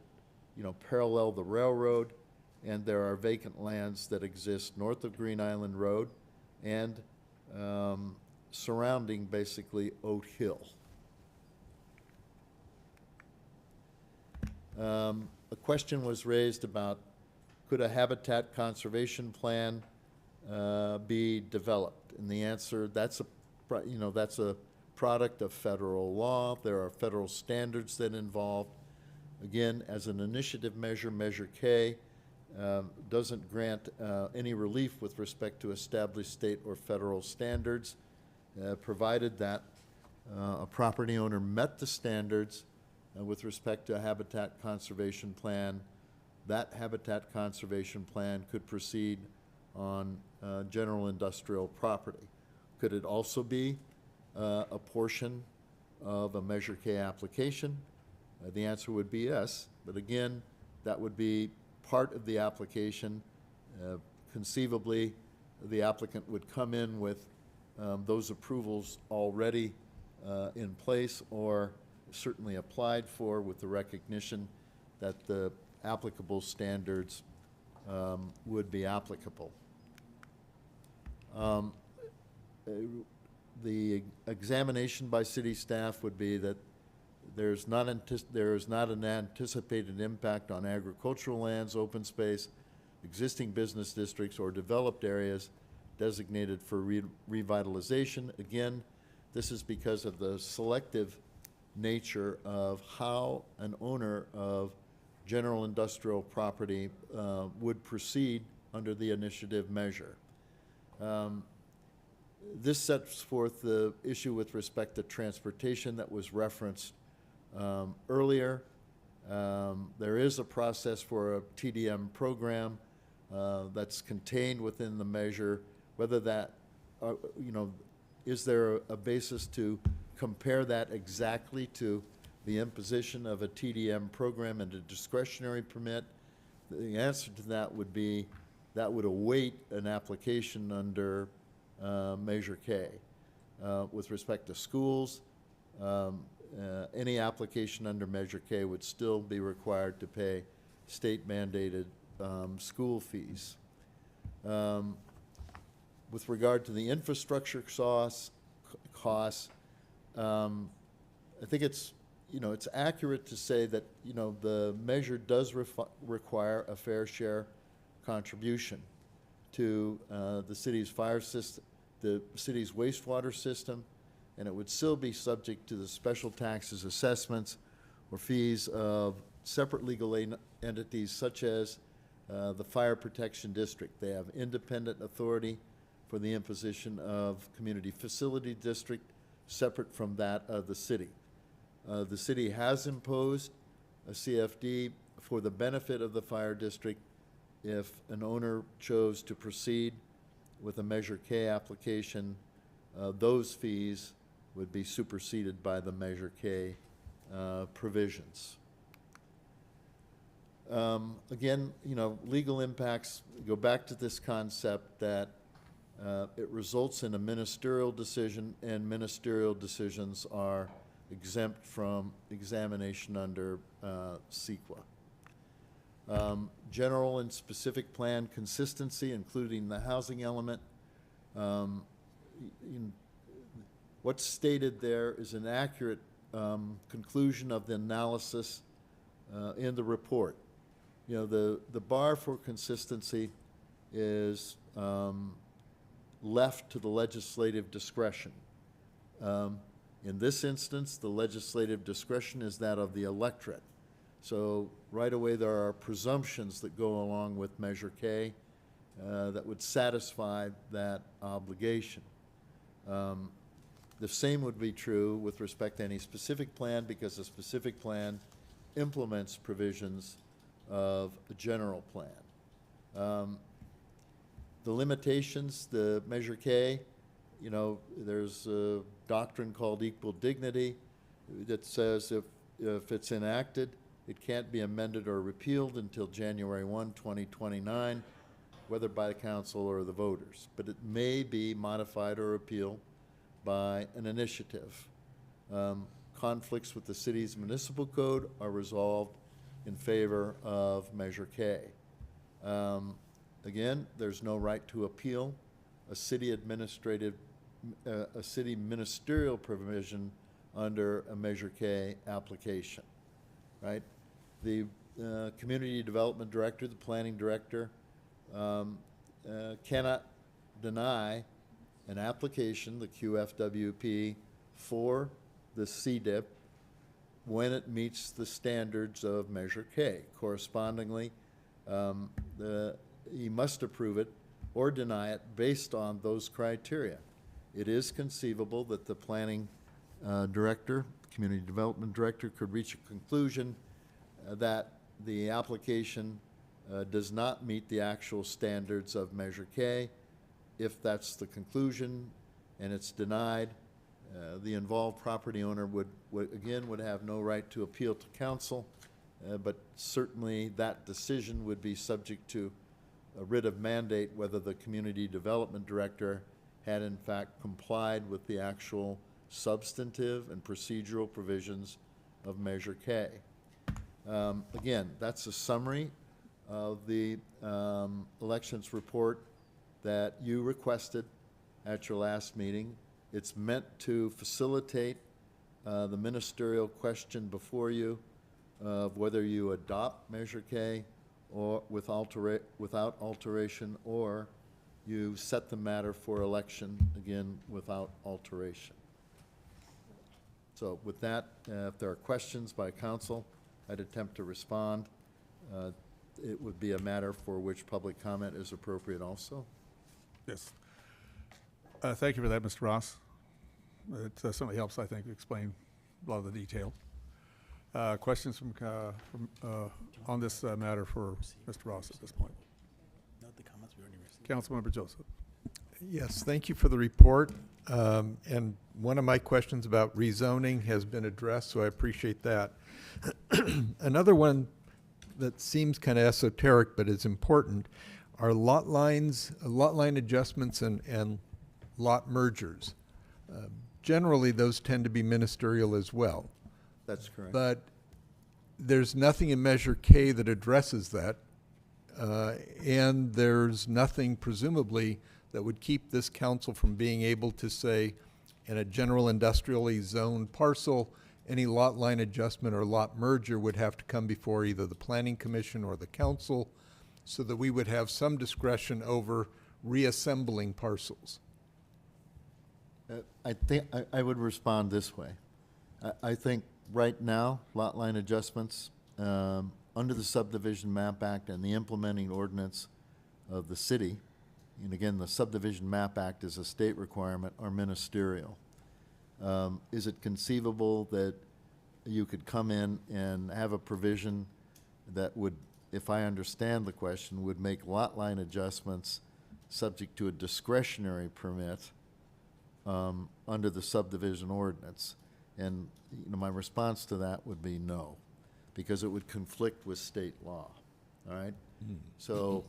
you know, parallel the railroad, and there are vacant lands that exist north of Green Island Road and surrounding basically Oat Hill. A question was raised about, could a habitat conservation plan be developed? And the answer, that's a product of federal law. There are federal standards that involve. Again, as an initiative measure, Measure K doesn't grant any relief with respect to established state or federal standards, provided that a property owner met the standards with respect to a habitat conservation plan. That habitat conservation plan could proceed on general industrial property. Could it also be a portion of a Measure K application? The answer would be yes, but again, that would be part of the application. Conceivably, the applicant would come in with those approvals already in place, or certainly applied for, with the recognition that the applicable standards would be applicable. The examination by city staff would be that there is not an anticipated impact on agricultural lands, open space, existing business districts, or developed areas designated for revitalization. Again, this is because of the selective nature of how an owner of general industrial property would proceed under the initiative measure. This sets forth the issue with respect to transportation that was referenced earlier. There is a process for a TDM program that's contained within the measure. Whether that, is there a basis to compare that exactly to the imposition of a TDM program and a discretionary permit? The answer to that would be that would await an application under Measure K. With respect to schools, any application under Measure K would still be required to pay state-mandated school fees. With regard to the infrastructure costs, I think it's accurate to say that, the measure does require a fair share contribution to the city's fire system, the city's wastewater system, and it would still be subject to the special taxes, assessments, or fees of separate legal entities such as the Fire Protection District. They have independent authority for the imposition of community facility district separate from that of the city. The city has imposed a CFD for the benefit of the fire district if an owner chose to proceed with a Measure K application. Those fees would be superseded by the Measure K provisions. Again, legal impacts go back to this concept that it results in a ministerial decision, and ministerial decisions are exempt from examination under CEQA. General and specific plan consistency, including the housing element. What's stated there is an accurate conclusion of the analysis in the report. The bar for consistency is left to the legislative discretion. In this instance, the legislative discretion is that of the electorate. So right away, there are presumptions that go along with Measure K that would satisfy that obligation. The same would be true with respect to any specific plan, because a specific plan implements provisions of a general plan. The limitations, the Measure K, you know, there's a doctrine called equal dignity that says if it's enacted, it can't be amended or repealed until January 1, 2029, whether by the council or the voters. But it may be modified or repealed by an initiative. Conflicts with the city's municipal code are resolved in favor of Measure K. Again, there's no right to appeal a city ministerial provision under a Measure K application, right? The community development director, the planning director, cannot deny an application, the QFWP, for the CDIP when it meets the standards of Measure K. Correspondingly, he must approve it or deny it based on those criteria. It is conceivable that the planning director, community development director, could reach a conclusion that the application does not meet the actual standards of Measure K. If that's the conclusion and it's denied, the involved property owner would have no right to appeal to council, but certainly that decision would be subject to a writ of mandate whether the community development director had in fact complied with the actual substantive and procedural provisions of Measure K. Again, that's a summary of the elections report that you requested at your last meeting. It's meant to facilitate the ministerial question before you of whether you adopt Measure K or without alteration, or you set the matter for election, again, without alteration. So with that, if there are questions by council, I'd attempt to respond. It would be a matter for which public comment is appropriate also. Yes. Thank you for that, Mr. Ross. It certainly helps, I think, explain a lot of the detail. Questions on this matter for Mr. Ross at this point? Note the comments we already received. Councilmember Joseph. Yes, thank you for the report. And one of my questions about rezoning has been addressed, so I appreciate that. Another one that seems kind of esoteric but is important are lot lines, lot line adjustments and lot mergers. Generally, those tend to be ministerial as well. That's correct. But there's nothing in Measure K that addresses that, and there's nothing presumably that would keep this council from being able to say, in a general industrially zoned parcel, any lot line adjustment or lot merger would have to come before either the Planning Commission or the council, so that we would have some discretion over reassembling parcels. I think I would respond this way. I think right now, lot line adjustments under the Subdivision Map Act and the implementing ordinance of the city, and again, the Subdivision Map Act is a state requirement, are ministerial. Is it conceivable that you could come in and have a provision that would, if I understand the question, would make lot line adjustments subject to a discretionary permit under the subdivision ordinance? And my response to that would be no, because it would conflict with state law, all right? So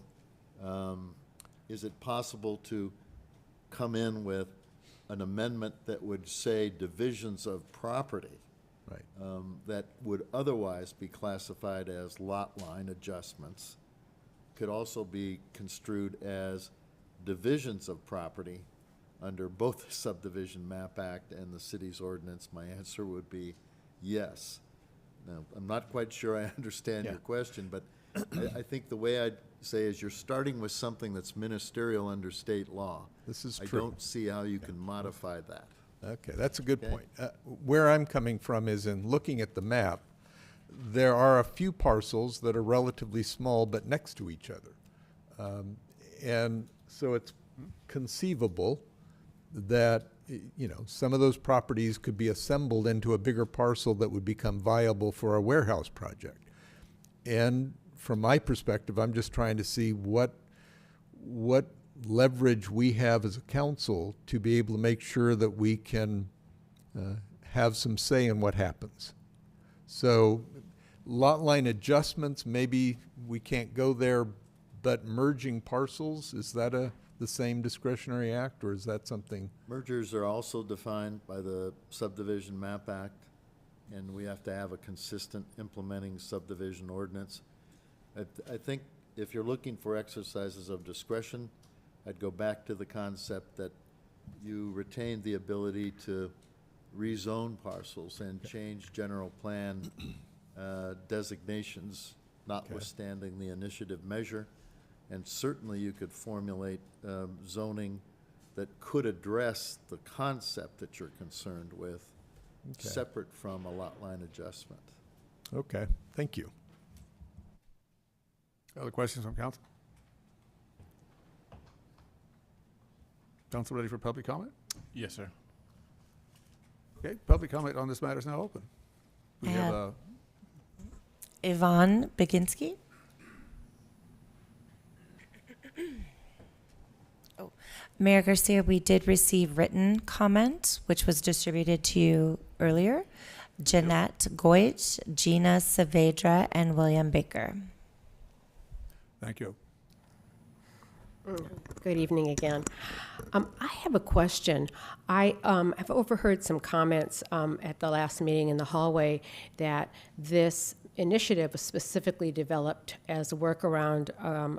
is it possible to come in with an amendment that would say divisions of property that would otherwise be classified as lot line adjustments could also be construed as divisions of property under both the Subdivision Map Act and the city's ordinance? My answer would be yes. Now, I'm not quite sure I understand your question, but I think the way I'd say is you're starting with something that's ministerial under state law. This is I true. don't see how you can modify that. Okay, that's a good Okay. point. Where I'm coming from is in looking at the map, there are a few parcels that are relatively small but next to each other. And so it's conceivable that, some of those properties could be assembled into a bigger parcel that would become viable for a warehouse project. And from my perspective, I'm just trying to see what leverage we have as a council to be able to make sure that we can have some say in what happens. So lot line adjustments, maybe we can't go there, but merging parcels, is that the same discretionary act, or is that something? Mergers are also defined by the Subdivision Map Act, and we have to have a consistent implementing subdivision ordinance. I think if you're looking for exercises of discretion, I'd go back to the concept that you retain the ability to rezone parcels and change general plan designations, notwithstanding the initiative measure. And certainly you could formulate zoning that could address the concept that you're concerned with, separate from a lot line adjustment. Okay, thank you. Other questions from council? Council ready for public comment? Yes, sir. Okay, public comment on this matter is now open. We have a Yvonne Baginski. Oh, Mayor Garcia, we did receive written comment, which was distributed to you earlier. Jeanette Goich, Gina Saavedra, and William Baker. Thank you. Good evening again. I have a question. I have overheard some comments at the last meeting in the hallway that this initiative was specifically developed as a workaround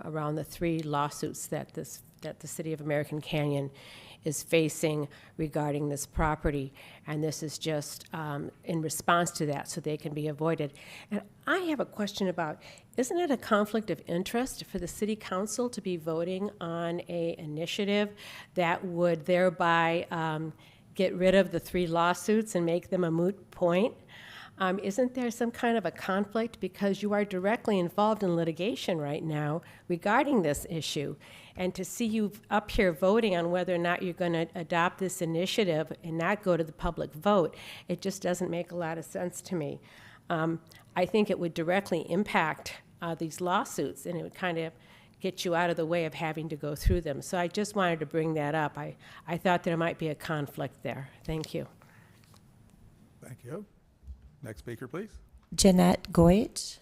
around the 3 lawsuits that the City of American Canyon is facing regarding this property, and this is just in response to that, so they can be avoided. And I have a question about, isn't it a conflict of interest for the City Council to be voting on a initiative that would thereby get rid of the 3 lawsuits and make them a moot point? Isn't there some kind of a conflict, because you are directly involved in litigation right now regarding this issue? And to see you up here voting on whether or not you're going to adopt this initiative and not go to the public vote, it just doesn't make a lot of sense to me. I think it would directly impact these lawsuits, and it would kind of get you out of the way of having to go through them. So I just wanted to bring that up. I thought there might be a conflict there. Thank you. Thank you. Next speaker, please. Jeanette Goich.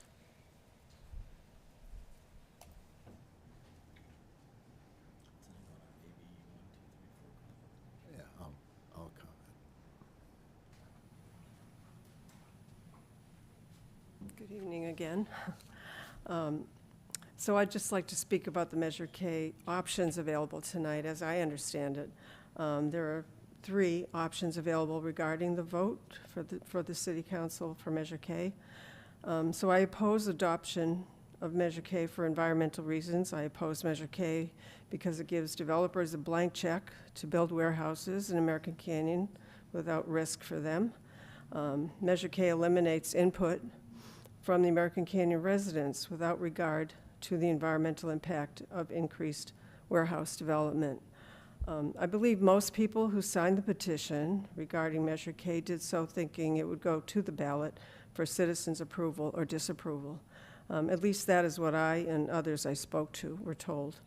Yeah, I'll comment. Good evening again. So I'd just like to speak about the Measure K options available tonight, as I understand it. There are 3 options available regarding the vote for the City Council for Measure K. So I oppose adoption of Measure K for environmental reasons. I oppose Measure K because it gives developers a blank check to build warehouses in American Canyon without risk for them. Measure K eliminates input from the American Canyon residents without regard to the environmental impact of increased warehouse development. I believe most people who signed the petition regarding Measure K did so thinking it would go to the ballot for citizens' approval or disapproval. At least that is what I and others I spoke to were told.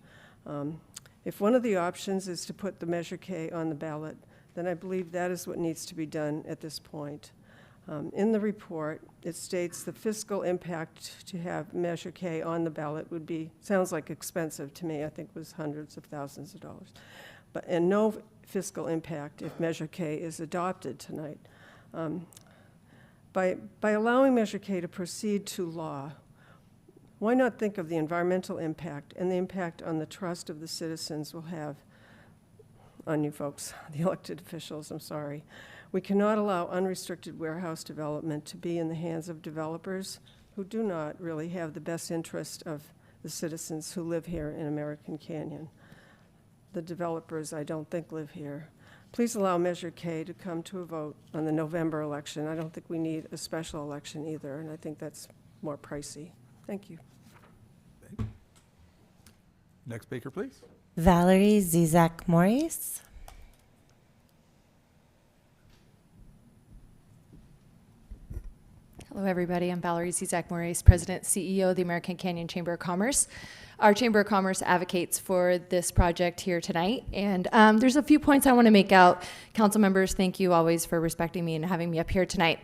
If one of the options is to put the Measure K on the ballot, then I believe that is what needs to be done at this point. In the report, it states the fiscal impact to have Measure K on the ballot would be, sounds like expensive to me, I think it was hundreds of thousands of dollars. And no fiscal impact if Measure K is adopted tonight. By allowing Measure K to proceed to law, why not think of the environmental impact and the impact on the trust of the citizens will have on you folks, the elected officials, I'm sorry. We cannot allow unrestricted warehouse development to be in the hands of developers who do not really have the best interest of the citizens who live here in American Canyon. The developers, I don't think, live here. Please allow Measure K to come to a vote on the November election. I don't think we need a special election either, and I think that's more pricey. Thank you. Next speaker, please. Valerie Zizak Morris. Hello, everybody. I'm Valerie Zizak Morris, President, CEO of the American Canyon Chamber of Commerce. Our Chamber of Commerce advocates for this project here tonight, and there's a few points I want to make out. Council members, thank you always for respecting me and having me up here tonight.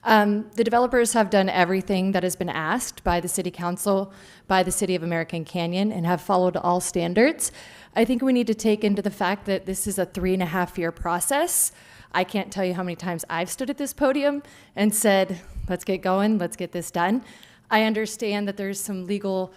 The developers have done everything that has been asked by the City Council, by the City of American Canyon, and have followed all standards. I think we need to take into the fact that this is a 3.5-year process. I can't tell you how many times I've stood at this podium and said, let's get going, let's get this done. I understand that there's some legal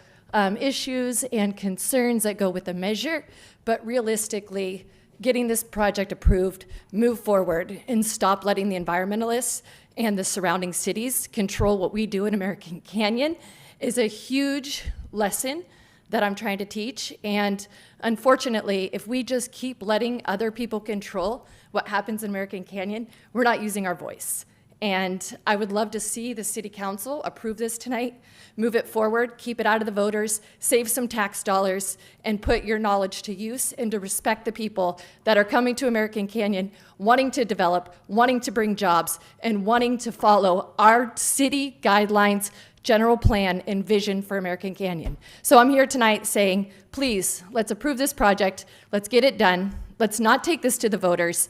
issues and concerns that go with the measure, but realistically, getting this project approved, move forward, and stop letting the environmentalists and the surrounding cities control what we do in American Canyon is a huge lesson that I'm trying to teach. And unfortunately, if we just keep letting other people control what happens in American Canyon, we're not using our voice. And I would love to see the City Council approve this tonight, move it forward, keep it out of the voters, save some tax dollars, and put your knowledge to use and to respect the people that are coming to American Canyon, wanting to develop, wanting to bring jobs, and wanting to follow our city guidelines, general plan, and vision for American Canyon. So I'm here tonight saying, please, let's approve this project, let's get it done. Let's not take this to the voters.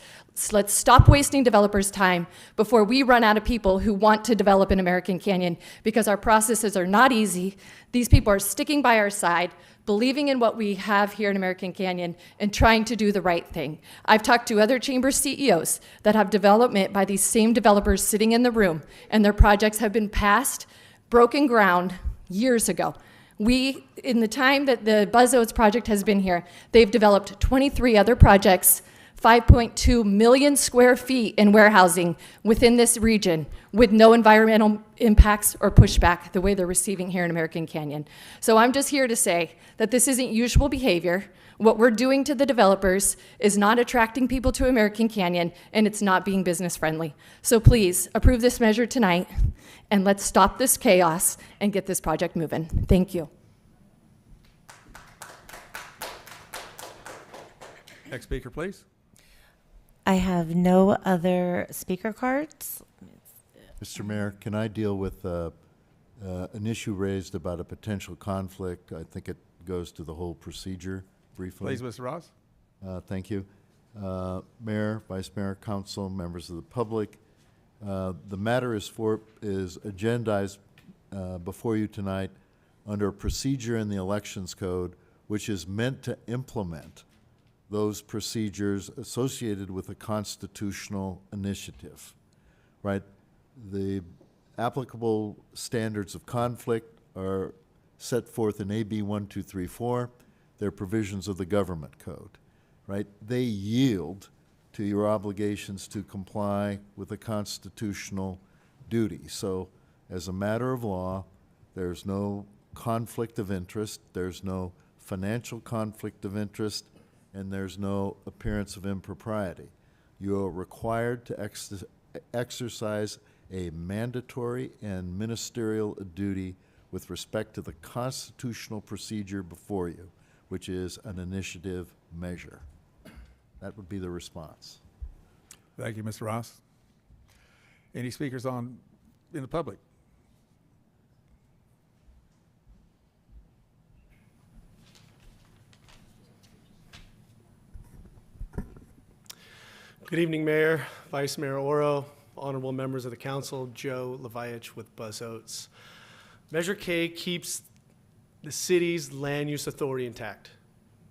Let's stop wasting developers' time before we run out of people who want to develop in American Canyon, because our processes are not easy. These people are sticking by our side, believing in what we have here in American Canyon, and trying to do the right thing. I've talked to other chamber CEOs that have development by these same developers sitting in the room, and their projects have been passed, broken ground years ago. We, in the time that the Buzz Oats project has been here, they've developed 23 other projects, 5.2 million square feet in warehousing within this region with no environmental impacts or pushback the way they're receiving here in American Canyon. So I'm just here to say that this isn't usual behavior. What we're doing to the developers is not attracting people to American Canyon, and it's not being business friendly. So please approve this measure tonight, and let's stop this chaos and get this project moving. Thank you. Next speaker, please. I have no other speaker cards. Mr. Mayor, can I deal with an issue raised about a potential conflict? I think it goes to the whole procedure briefly. Please, Mr. Ross. Thank you. Mayor, Vice Mayor, Council, members of the public, the matter is agendized before you tonight under a procedure in the Elections Code, which is meant to implement those procedures associated with a constitutional initiative, right? The applicable standards of conflict are set forth in AB 1234. They're provisions of the government code, right? They yield to your obligations to comply with a constitutional duty. So as a matter of law, there's no conflict of interest, there's no financial conflict of interest, and there's no appearance of impropriety. You're required to exercise a mandatory and ministerial duty with respect to the constitutional procedure before you, which is an initiative measure. That would be the response. Thank you, Mr. Ross. Any speakers in the public? Good evening, Mayor, Vice Mayor Oro, honorable members of the council, Joe Leviach with Buzz Oats. Measure K keeps the city's land use authority intact.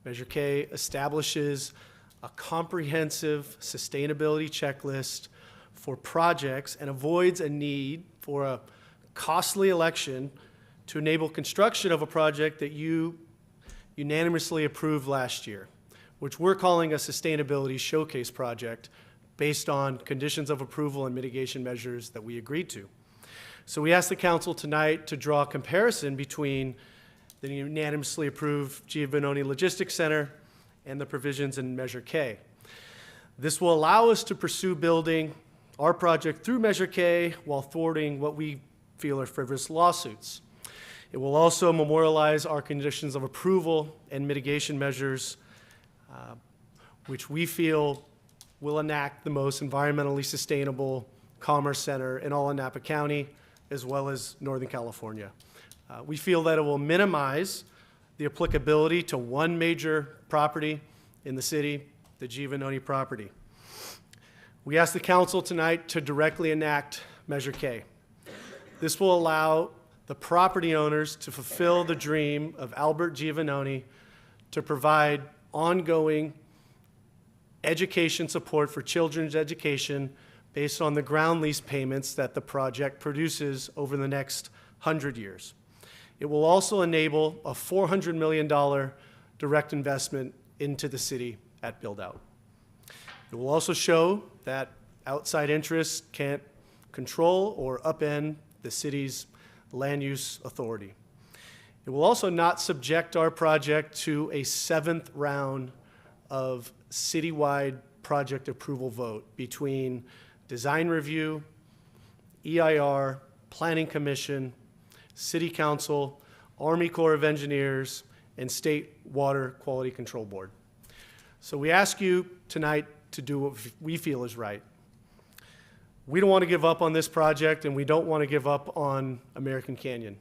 Measure K establishes a comprehensive sustainability checklist for projects and avoids a need for a costly election to enable construction of a project that you unanimously approved last year, which we're calling a sustainability showcase project based on conditions of approval and mitigation measures that we agreed to. So we ask the council tonight to draw a comparison between the unanimously approved Giovannoni Logistics Center and the provisions in Measure K. This will allow us to pursue building our project through Measure K while thwarting what we feel are frivolous lawsuits. It will also memorialize our conditions of approval and mitigation measures, which we feel will enact the most environmentally sustainable commerce center in all of Napa County, as well as Northern California. We feel that it will minimize the applicability to one major property in the city, the Giovannoni property. We ask the council tonight to directly enact Measure K. This will allow the property owners to fulfill the dream of Albert Giovannoni to provide ongoing education support for children's education based on the ground lease payments that the project produces over the next 100 years. It will also enable a $400 million direct investment into the city at build-out. It will also show that outside interests can't control or upend the city's land use authority. It will also not subject our project to a 7th round of citywide project approval vote between design review, EIR, Planning Commission, City Council, Army Corps of Engineers, and State Water Quality Control Board. So we ask you tonight to do what we feel is right. We don't want to give up on this project, and we don't want to give up on American Canyon.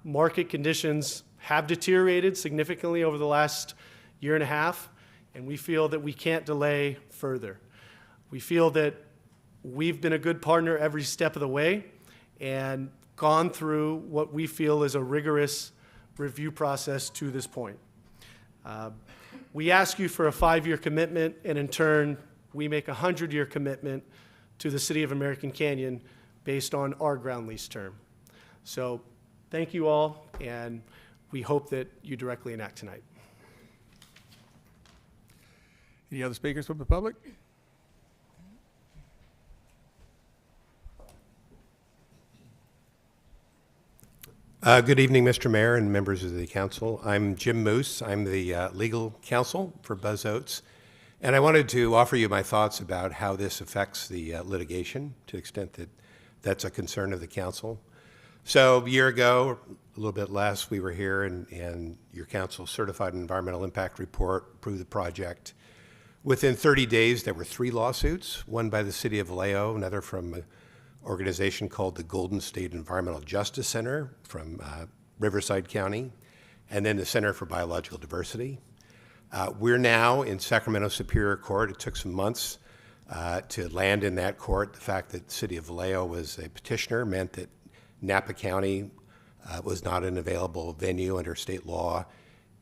Market conditions have deteriorated significantly over the last year and a half, and we feel that we can't delay further. We feel that we've been a good partner every step of the way and gone through what we feel is a rigorous review process to this point. We ask you for a 5-year commitment, and in turn, we make a 100-year commitment to the City of American Canyon based on our ground lease term. So thank you all, and we hope that you directly enact tonight. Any other speakers from the public? Good evening, Mr. Mayor and members of the council. I'm Jim Moose. I'm the legal counsel for Buzz Oates. And I wanted to offer you my thoughts about how this affects the litigation to the extent that that's a concern of the council. So a year ago, a little bit less, we were here and your council certified an environmental impact report, approved the project. Within 30 days, there were 3 lawsuits, one by the city of Vallejo, another from an organization called the Golden State Environmental Justice Center from Riverside County, and then the Center for Biological Diversity. We're now in Sacramento Superior Court. It took some months to land in that court. The fact that the city of Vallejo was a petitioner meant that Napa County was not an available venue under state law.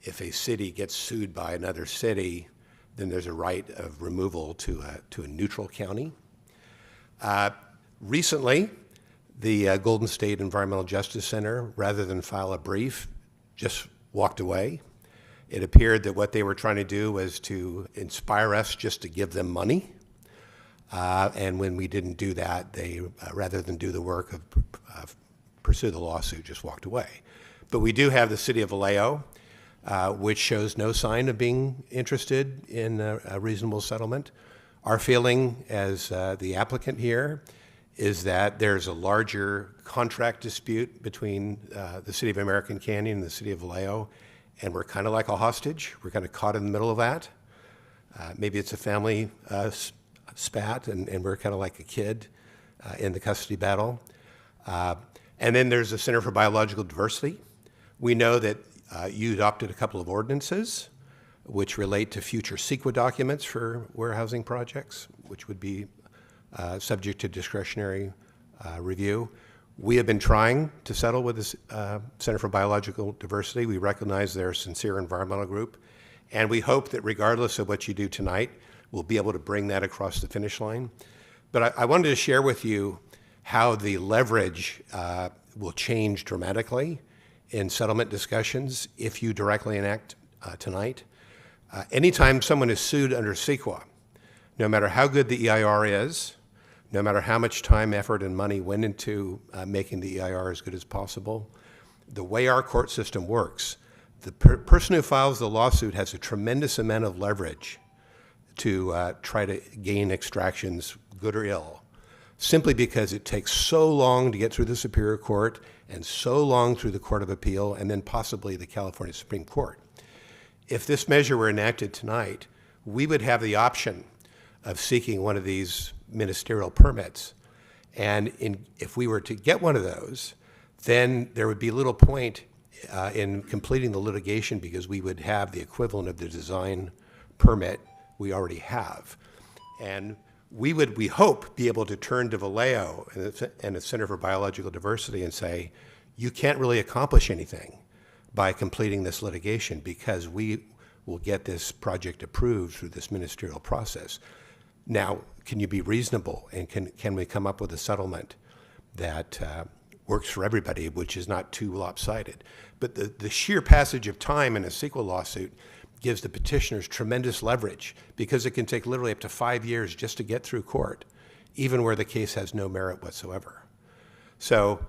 If a city gets sued by another city, then there's a right of removal to a neutral county. Recently, the Golden State Environmental Justice Center, rather than file a brief, just walked away. It appeared that what they were trying to do was to inspire us just to give them money. And when we didn't do that, they, rather than do the work of pursue the lawsuit, just walked away. But we do have the city of Vallejo, which shows no sign of being interested in a reasonable settlement. Our feeling as the applicant here is that there's a larger contract dispute between the city of American Canyon and the city of Vallejo, and we're kind of like a hostage. We're kind of caught in the middle of that. Maybe it's a family spat, and we're kind of like a kid in the custody battle. And then there's the Center for Biological Diversity. We know that you adopted a couple of ordinances which relate to future CEQA documents for warehousing projects, which would be subject to discretionary review. We have been trying to settle with the Center for Biological Diversity. We recognize they're a sincere environmental group, and we hope that regardless of what you do tonight, we'll be able to bring that across the finish line. But I wanted to share with you how the leverage will change dramatically in settlement discussions if you directly enact tonight. Anytime someone is sued under CEQA, no matter how good the EIR is, no matter how much time, effort, and money went into making the EIR as good as possible, the way our court system works, the person who files the lawsuit has a tremendous amount of leverage to try to gain extractions, good or ill, simply because it takes so long to get through the Superior Court and so long through the Court of Appeal and then possibly the California Supreme Court. If this measure were enacted tonight, we would have the option of seeking one of these ministerial permits. And if we were to get one of those, then there would be little point in completing the litigation because we would have the equivalent of the design permit we already have. And we would, we hope, be able to turn to Vallejo and the Center for Biological Diversity and say, you can't really accomplish anything by completing this litigation because we will get this project approved through this ministerial process. Now, can you be reasonable and can we come up with a settlement that works for everybody, which is not too lopsided? But the sheer passage of time in a CEQA lawsuit gives the petitioners tremendous leverage because it can take literally up to 5 years just to get through court, even where the case has no merit whatsoever. So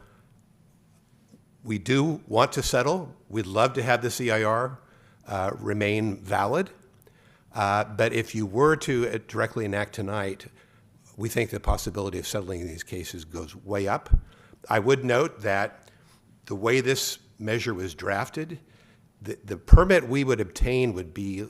we do want to settle. We'd love to have the CIR remain valid. But if you were to directly enact tonight, we think the possibility of settling these cases goes way up. I would note that the way this measure was drafted, the permit we would obtain would be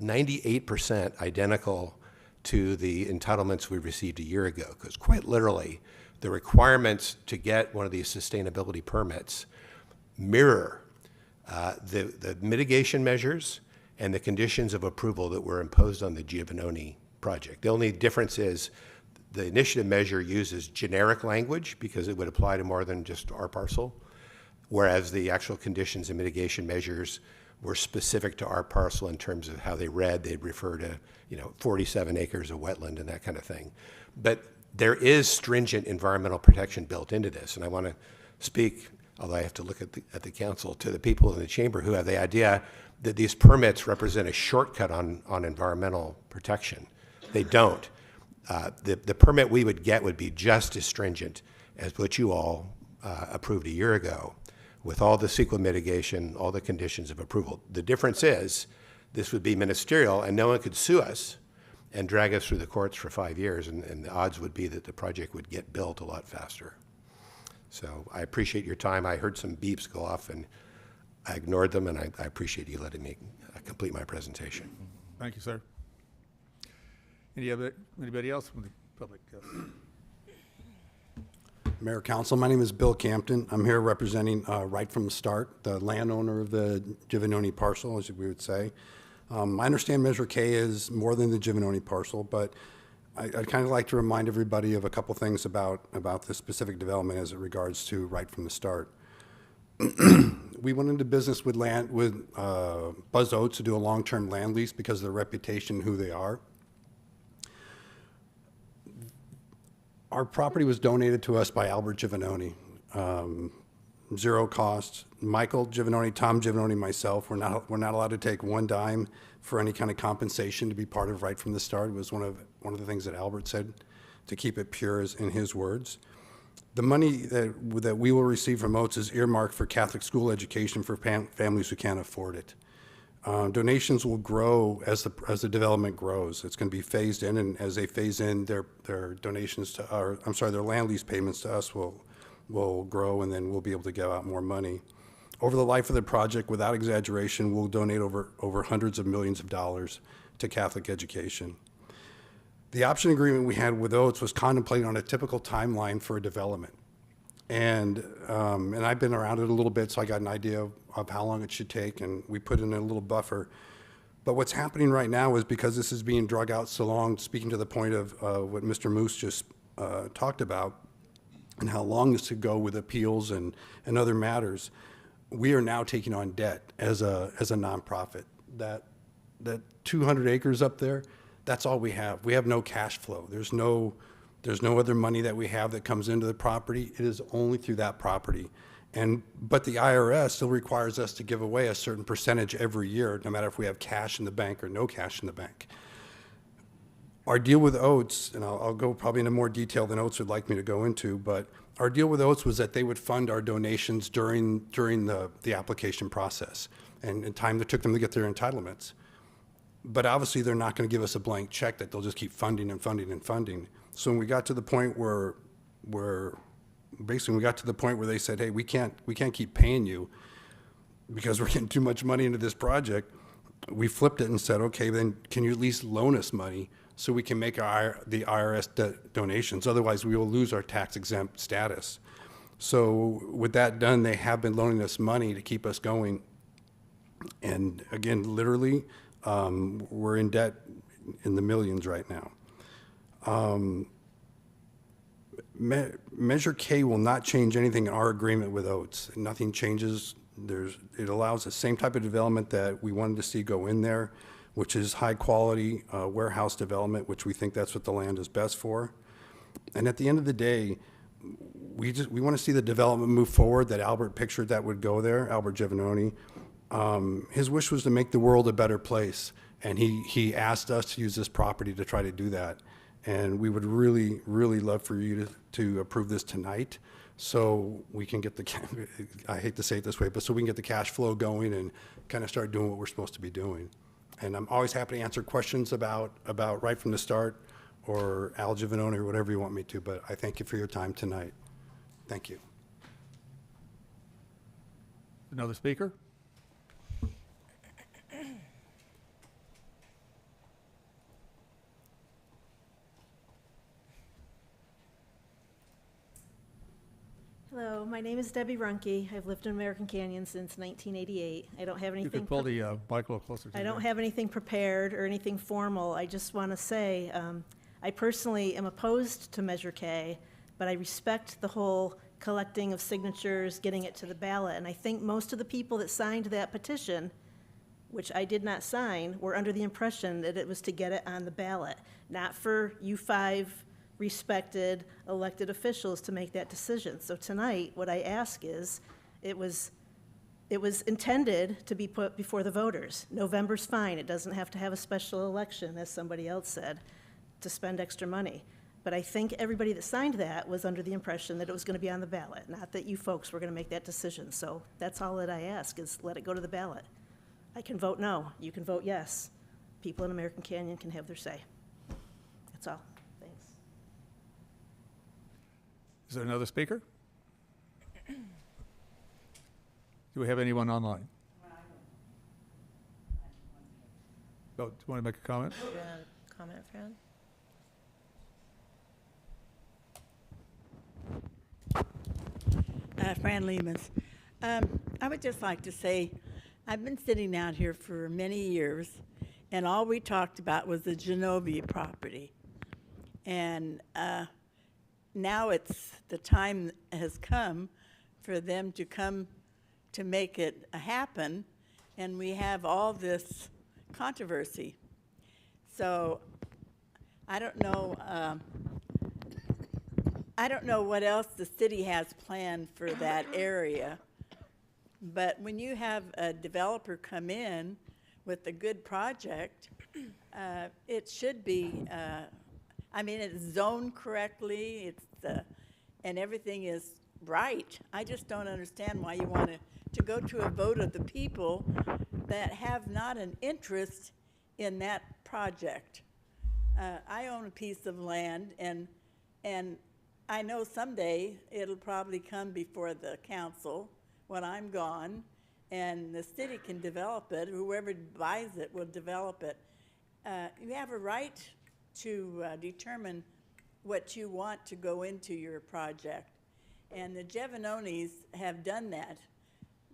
98% identical to the entitlements we received a year ago, because quite literally, the requirements to get one of these sustainability permits mirror the mitigation measures and the conditions of approval that were imposed on the Giovannoni project. The only difference is the initiative measure uses generic language because it would apply to more than just our parcel, whereas the actual conditions and mitigation measures were specific to our parcel in terms of how they read. They'd refer to, 47 acres of wetland and that kind of thing. But there is stringent environmental protection built into this, and I want to speak, although I have to look at the council, to the people in the chamber who have the idea that these permits represent a shortcut on environmental protection. They don't. The permit we would get would be just as stringent as what you all approved a year ago, with all the CEQA mitigation, all the conditions of approval. The difference is this would be ministerial and no one could sue us and drag us through the courts for 5 years, and the odds would be that the project would get built a lot faster. So I appreciate your time. I heard some beeps go off and I ignored them, and I appreciate you letting me complete my presentation. Thank you, sir. Anybody else from the public? Mayor, Council, my name is Bill Campton. I'm here representing Right From the Start, the landowner of the Giovannoni parcel, as we would say. I understand Measure K is more than the Giovannoni parcel, but I'd kind of like to remind everybody of a couple things about this specific development as it regards to Right From the Start. We went into business with Buzz Oates to do a long-term land lease because of their reputation, who they are. Our property was donated to us by Albert Giovannoni, zero cost. Michael Giovannoni, Tom Giovannoni, myself, we're not allowed to take one dime for any kind of compensation to be part of Right From the Start. It was one of the things that Albert said, to keep it pure, as in his words. The money that we will receive from Oates is earmarked for Catholic school education for families who can't afford it. Donations will grow as the development grows. It's going to be phased in, and as they phase in, their donations to our, their land lease payments to us will grow, and then we'll be able to give out more money. Over the life of the project, without exaggeration, we'll donate over hundreds of millions of dollars to Catholic education. The option agreement we had with Oates was contemplated on a typical timeline for a development. And I've been around it a little bit, so I got an idea of how long it should take, and we put in a little buffer. But what's happening right now is, because this is being drug out so long, speaking to the point of what Mr. Moose just talked about, and how long this could go with appeals and other matters, we are now taking on debt as a nonprofit. That 200 acres up there, that's all we have. We have no cash flow. There's no other money that we have that comes into the property. It is only through that property. But the IRS still requires us to give away a certain percentage every year, no matter if we have cash in the bank or no cash in the bank. Our deal with Oates, and I'll go probably into more detail than Oates would like me to go into, but our deal with Oates was that they would fund our donations during the application process and time that took them to get their entitlements. But obviously, they're not going to give us a blank check that they'll just keep funding and funding and funding. So when we got to the point where basically we got to the point where they said, hey, we can't keep paying you because we're getting too much money into this project, we flipped it and said, okay, then can you at least loan us money so we can make the IRS donations? Otherwise, we will lose our tax exempt status. So with that done, they have been loaning us money to keep us going. And again, literally, we're in debt in the millions right now. Measure K will not change anything in our agreement with Oates. Nothing changes. It allows the same type of development that we wanted to see go in there, which is high quality warehouse development, which we think that's what the land is best for. And at the end of the day, we want to see the development move forward that Albert pictured that would go there, Albert Giovanoni. His wish was to make the world a better place, and he asked us to use this property to try to do that. And we would really, really love for you to approve this tonight so we can get I hate to say it this way, but so we can get the cash flow going and kind of start doing what we're supposed to be doing. And I'm always happy to answer questions about right from the start or Al Giovanoni or whatever you want me to, but I thank you for your time tonight. Thank you. Another speaker? Hello, my name is Debbie Runke. I've lived in American Canyon since 1988. I don't have You anything. could pull the mic a little closer to I you. don't have anything prepared or anything formal. I just want to say, I personally am opposed to Measure K, but I respect the whole collecting of signatures, getting it to the ballot. And I think most of the people that signed that petition, which I did not sign, were under the impression that it was to get it on the ballot, not for you five respected elected officials to make that decision. So tonight, what I ask is, it was intended to be put before the voters. November's fine. It doesn't have to have a special election, as somebody else said, to spend extra money. But I think everybody that signed that was under the impression that it was going to be on the ballot, not that you folks were going to make that decision. So that's all that I ask, is let it go to the ballot. I can vote no. You can vote yes. People in American Canyon can have their say. That's all. Thanks. Is there another speaker? Do we have anyone online? Oh, do you want to make a comment? Do you want to comment, Fran? Fran Lemus. I would just like to say, I've been sitting out here for many years, and all we talked about was the Genovia property. And now the time has come for them to come to make it happen, and we have all this controversy. So I don't know what else the city has planned for that area, but when you have a developer come in with a good project, it should be, it's zoned correctly, and everything is right. I just don't understand why you want to go to a vote of the people that have not an interest in that project. I own a piece of land, and I know someday it'll probably come before the council when I'm gone, and the city can develop it. Whoever buys it will develop it. You have a right to determine what you want to go into your project. And the Giovanonis have done that.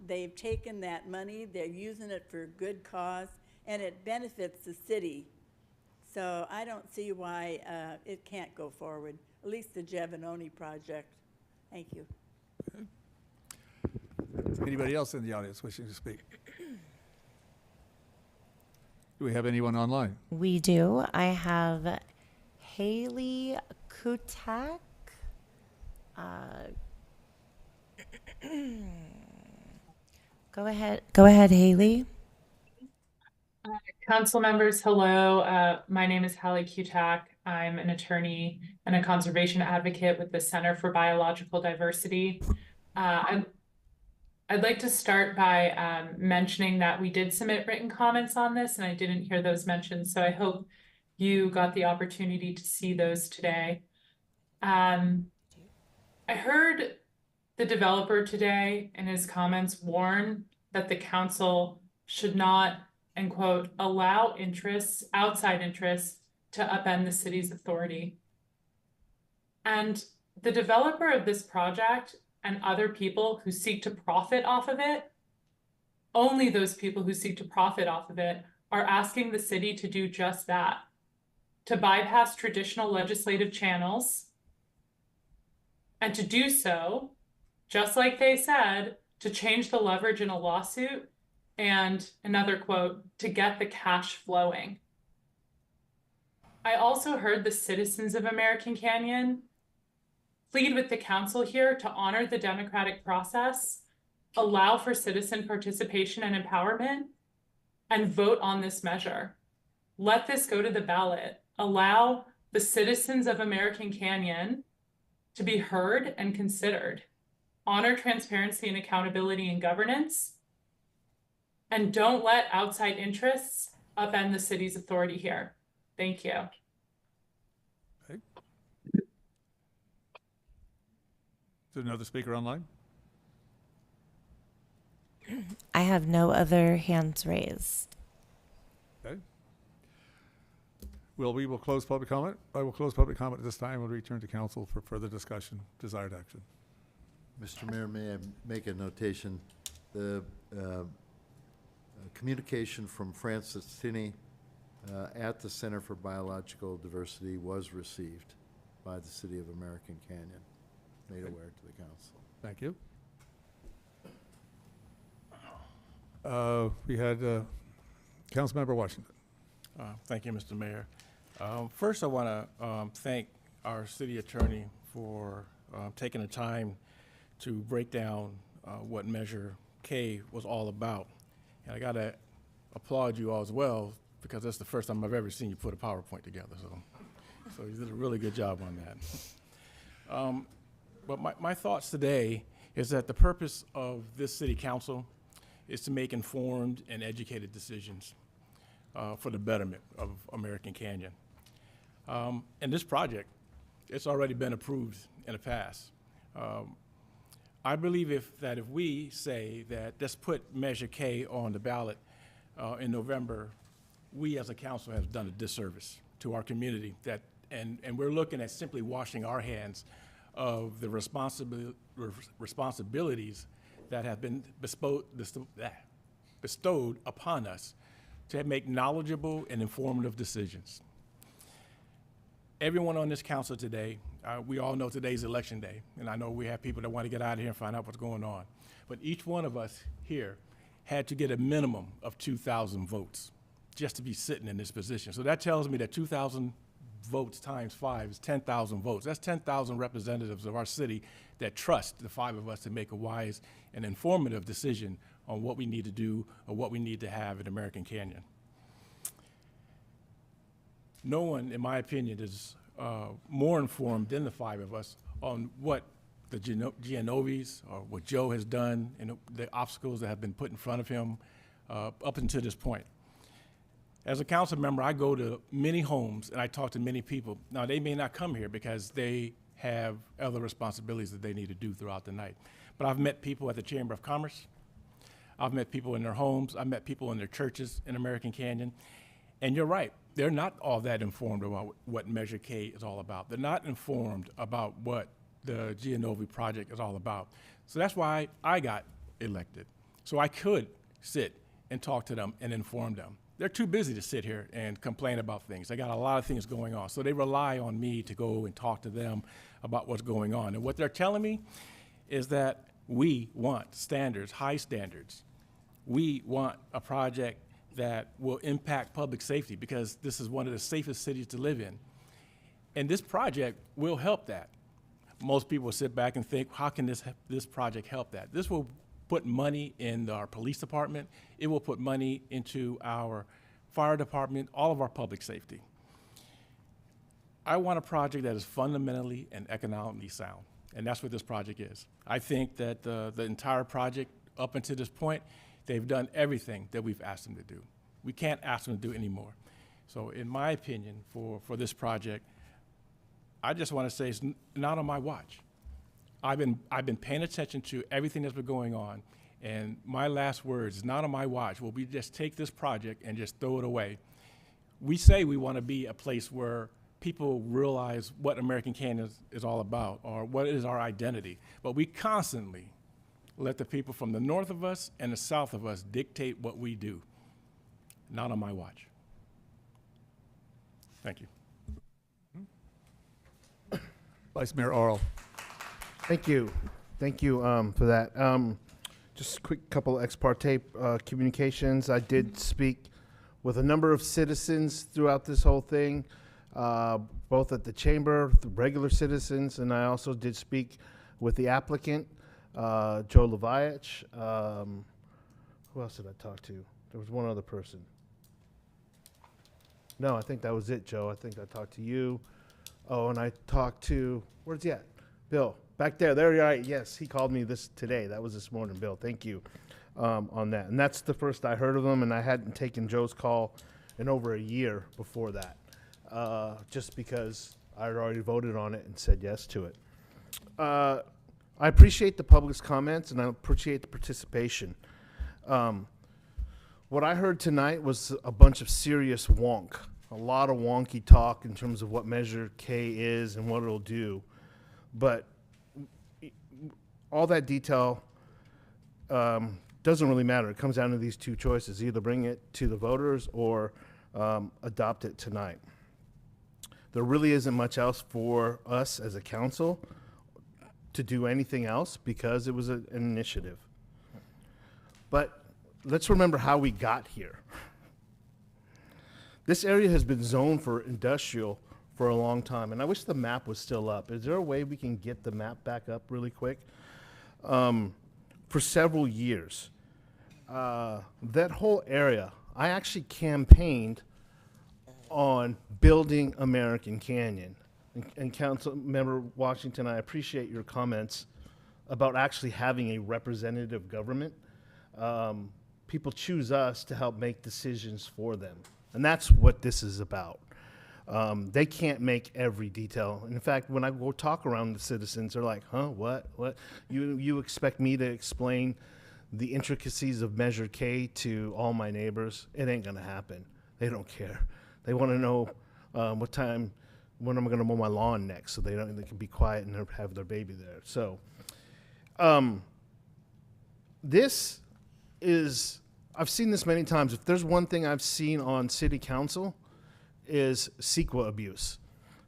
They've taken that money, they're using it for a good cause, and it benefits the city. So I don't see why it can't go forward, at least the Giovanoni project. Thank you. Okay. Anybody else in the audience wishing to speak? Do we have anyone online? We do. I have Haley Kutak. Go ahead, Haley. Council members, hello. My name is Hallie Kutak. I'm an attorney and a conservation advocate with the Center for Biological Diversity. I'd like to start by mentioning that we did submit written comments on this and I didn't hear those mentioned, so I hope you got the opportunity to see those today. I heard the developer today in his comments warn that the council should not, and quote, allow interests, outside interests, to upend the city's authority. And the developer of this project and other people who seek to profit off of it, only those people who seek to profit off of it, are asking the city to do just that, to bypass traditional legislative channels, and to do so, just like they said, to change the leverage in a lawsuit, and another quote, to get the cash flowing. I also heard the citizens of American Canyon plead with the council here to honor the democratic process, allow for citizen participation and empowerment, and vote on this measure. Let this go to the ballot. Allow the citizens of American Canyon to be heard and considered. Honor transparency and accountability in governance, and don't let outside interests upend the city's authority here. Thank you. Okay. Is there another speaker online? I have no other hands raised. Okay. Well, we will close public comment. I will close public comment at this time. We'll return to council for further discussion, desired action. Mr. Mayor, may I make a notation? The communication from Francis Tinney at the Center for Biological Diversity was received by the City of American Canyon, made aware to the council. Thank you. We had Councilmember Washington. Thank you, Mr. Mayor. First, I want to thank our city attorney for taking the time to break down what Measure K was all about. And I got to applaud you all as well, because that's the first time I've ever seen you put a PowerPoint together. So you did a really good job on that. But my thoughts today is that the purpose of this city council is to make informed and educated decisions for the betterment of American Canyon. And this project, it's already been approved in the past. I believe that if we say that let's put Measure K on the ballot in November, we as a council have done a disservice to our community, and we're looking at simply washing our hands of the responsibilities that have been bestowed upon us to make knowledgeable and informative decisions. Everyone on this council today, we all know today's election day, and I know we have people that want to get out of here and find out what's going on. But each one of us here had to get a minimum of 2,000 votes just to be sitting in this position. So that tells me that 2,000 votes times 5 is 10,000 votes. That's 10,000 representatives of our city that trust the 5 of us to make a wise and informative decision on what we need to do or what we need to have in American Canyon. No one, in my opinion, is more informed than the 5 of us on what the Gianovis or what Joe has done and the obstacles that have been put in front of him up until this point. As a council member, I go to many homes and I talk to many people. Now, they may not come here because they have other responsibilities that they need to do throughout the night. But I've met people at the Chamber of Commerce. I've met people in their homes. I've met people in their churches in American Canyon. And you're right, they're not all that informed about what Measure K is all about. They're not informed about what the Gianovi project is all about. So that's why I got elected. So I could sit and talk to them and inform them. They're too busy to sit here and complain about things. They got a lot of things going on. So they rely on me to go and talk to them about what's going on. And what they're telling me is that we want standards, high standards. We want a project that will impact public safety, because this is one of the safest cities to live in. And this project will help that. Most people sit back and think, how can this project help that? This will put money in our police department. It will put money into our fire department, all of our public safety. I want a project that is fundamentally and economically sound, and that's what this project is. I think that the entire project, up until this point, they've done everything that we've asked them to do. We can't ask them to do any more. So in my opinion, for this project, I just want to say it's not on my watch. I've been paying attention to everything that's been going on, and my last words is not on my watch. Will we just take this project and just throw it away? We say we want to be a place where people realize what American Canyon is all about, or what is our identity. But we constantly let the people from the north of us and the south of us dictate what we do. Not on my watch. Thank you. Vice Mayor Oro. Thank you. Thank you for that. Just a quick couple ex parte communications. I did speak with a number of citizens throughout this whole thing, both at the chamber, the regular citizens, and I also did speak with the applicant, Joe Leviach. Who else did I talk to? There was one other person. No, I think that was it, Joe. I think I talked to you. Oh, and I talked to, where's he at? Bill, back there. There you are. Yes, he called me today. That was this morning, Bill. Thank you on that. And that's the first I heard of them, and I hadn't taken Joe's call in over a year before that, just because I had already voted on it and said yes to it. I appreciate the public's comments, and I appreciate the participation. What I heard tonight was a bunch of serious wonk, a lot of wonky talk in terms of what Measure K is and what it'll do. But all that detail doesn't really matter. It comes down to these two choices: either bring it to the voters or adopt it tonight. There really isn't much else for us as a council to do anything else because it was an initiative. But let's remember how we got here. This area has been zoned for industrial for a long time, and I wish the map was still up. Is there a way we can get the map back up really quick? For several years, that whole area, I actually campaigned on building American Canyon. And Council Member Washington, I appreciate your comments about actually having a representative government. People choose us to help make decisions for them. And that's what this is about. They can't make every detail. In fact, when I go talk around the citizens, they're like, huh, what? You expect me to explain the intricacies of Measure K to all my neighbors? It ain't gonna happen. They don't care. They wanna know when am I gonna mow my lawn next, so they can be quiet and have their baby there. So, this is, I've seen this many times. If there's one thing I've seen on city council, is CEQA abuse.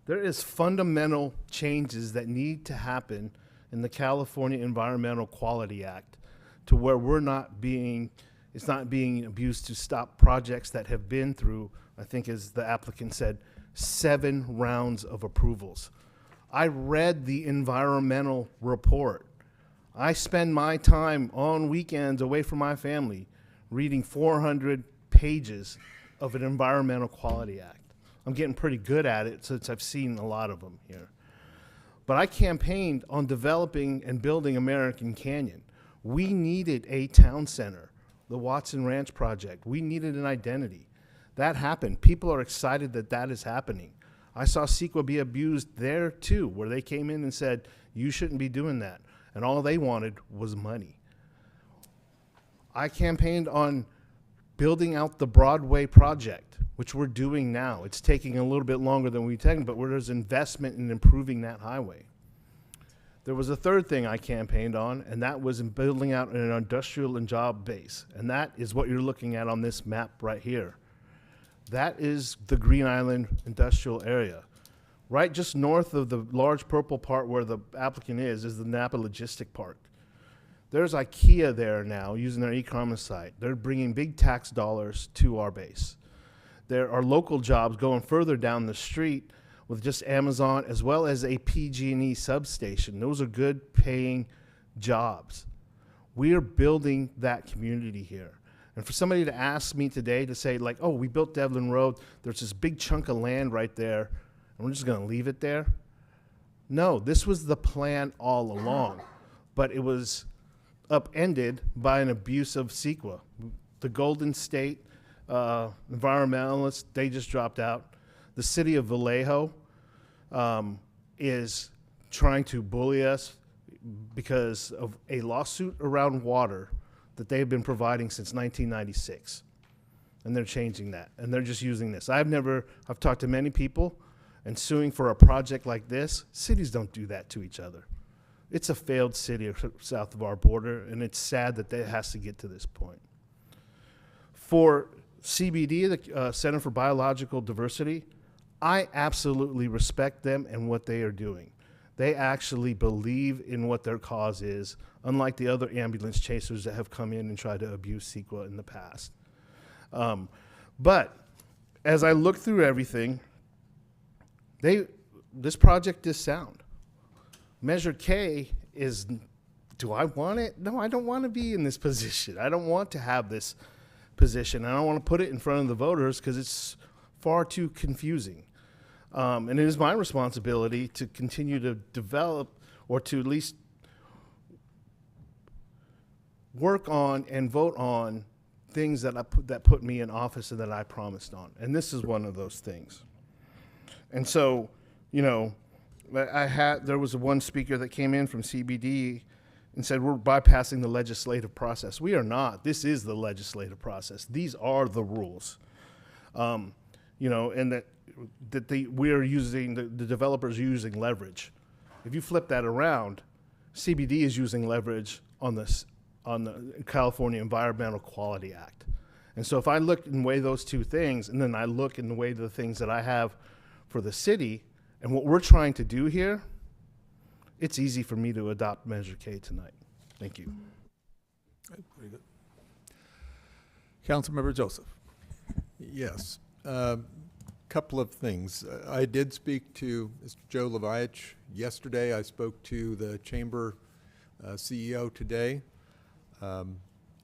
There is fundamental changes that need to happen in the California Environmental Quality Act to where it's not being abused to stop projects that have been through, I think as the applicant said, 7 rounds of approvals. I read the environmental report. I spend my time on weekends away from my family reading 400 pages of an Environmental Quality Act. I'm getting pretty good at it since I've seen a lot of them here. But I campaigned on developing and building American Canyon. We needed a town center, the Watson Ranch project. We needed an identity. That happened. People are excited that that is happening. I saw CEQA be abused there too, where they came in and said, you shouldn't be doing that. And all they wanted was money. I campaigned on building out the Broadway project, which we're doing now. It's taking a little bit longer than we intended, but there's investment in improving that highway. There was a third thing I campaigned on, and that was in building out an industrial and job base. And that is what you're looking at on this map right here. That is the Green Island industrial area. Right just north of the large purple part where the applicant is the Napa Logistic Park. There's IKEA there now using their e-commerce site. They're bringing big tax dollars to our base. There are local jobs going further down the street with just Amazon as well as a PG&E substation. Those are good paying jobs. We are building that community here. And for somebody to ask me today to say, like, oh, we built Devlin Road, there's this big chunk of land right there, and we're just going to leave it there. No, this was the plan all along, but it was upended by an abuse of CEQA. The Golden State environmentalists, they just dropped out. The city of Vallejo is trying to bully us because of a lawsuit around water that they've been providing since 1996. And they're changing that, and they're just using this. I've talked to many people, and suing for a project like this, cities don't do that to each other. It's a failed city south of our border, and it's sad that it has to get to this point. For CBD, the Center for Biological Diversity, I absolutely respect them and what they are doing. They actually believe in what their cause is, unlike the other ambulance chasers that have come in and tried to abuse CEQA in the past. But as I look through everything, this project is sound. Measure K is, do I want it? No, I don't want to be in this position. I don't want to have this position. I don't want to put it in front of the voters because it's far too confusing. And it is my responsibility to continue to develop, or to at least work on and vote on things that put me in office and that I promised on. And this is one of those things. And so, you know, there was one speaker that came in from CBD and said, we're bypassing the legislative process. We are not. This is the legislative process. These are the rules. You know, and the developers are using leverage. If you flip that around, CBD is using leverage on the California Environmental Quality Act. And so if I look and weigh those two things, and then I look and weigh the things that I have for the city and what we're trying to do here, it's easy for me to adopt Measure K tonight. Thank you. Very good. Councilmember Joseph. Yes. Couple of things. I did speak to Mr. Joe Leviach yesterday. I spoke to the Chamber CEO today.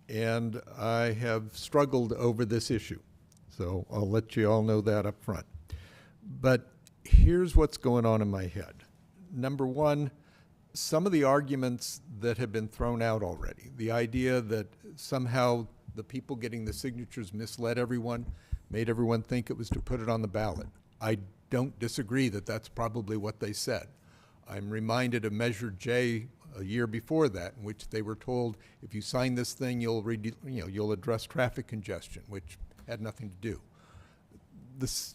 And I have struggled over this issue. So I'll let you all know that up front. But here's what's going on in my head. Number one, some of the arguments that have been thrown out already, the idea that somehow the people getting the signatures misled everyone, made everyone think it was to put it on the ballot. I don't disagree that that's probably what they said. I'm reminded of Measure J a year before that, in which they were told, if you sign this thing, you'll address traffic congestion, which had nothing to do.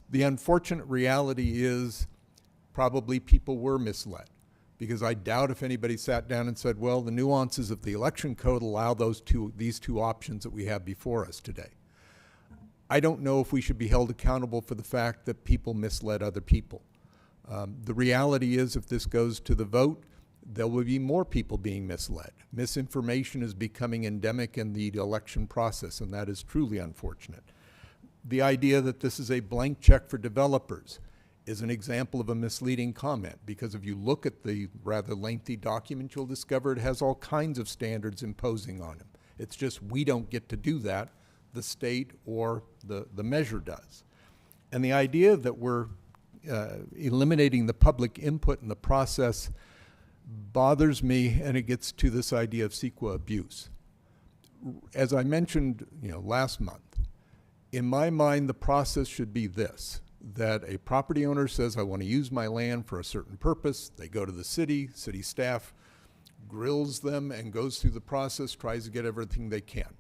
The unfortunate reality is probably people were misled, because I doubt if anybody sat down and said, well, the nuances of the election code allow these two options that we have before us today. I don't know if we should be held accountable for the fact that people misled other people. The reality is, if this goes to the vote, there will be more people being misled. Misinformation is becoming endemic in the election process, and that is truly unfortunate. The idea that this is a blank check for developers is an example of a misleading comment, because if you look at the rather lengthy document, you'll discover it has all kinds of standards imposing on them. It's just we don't get to do that. The state or the measure does. And the idea that we're eliminating the public input in the process bothers me, and it gets to this idea of CEQA abuse. As I mentioned, last month, in my mind, the process should be this, that a property owner says, I want to use my land for a certain purpose. They go to the city staff grills them and goes through the process, tries to get everything they can.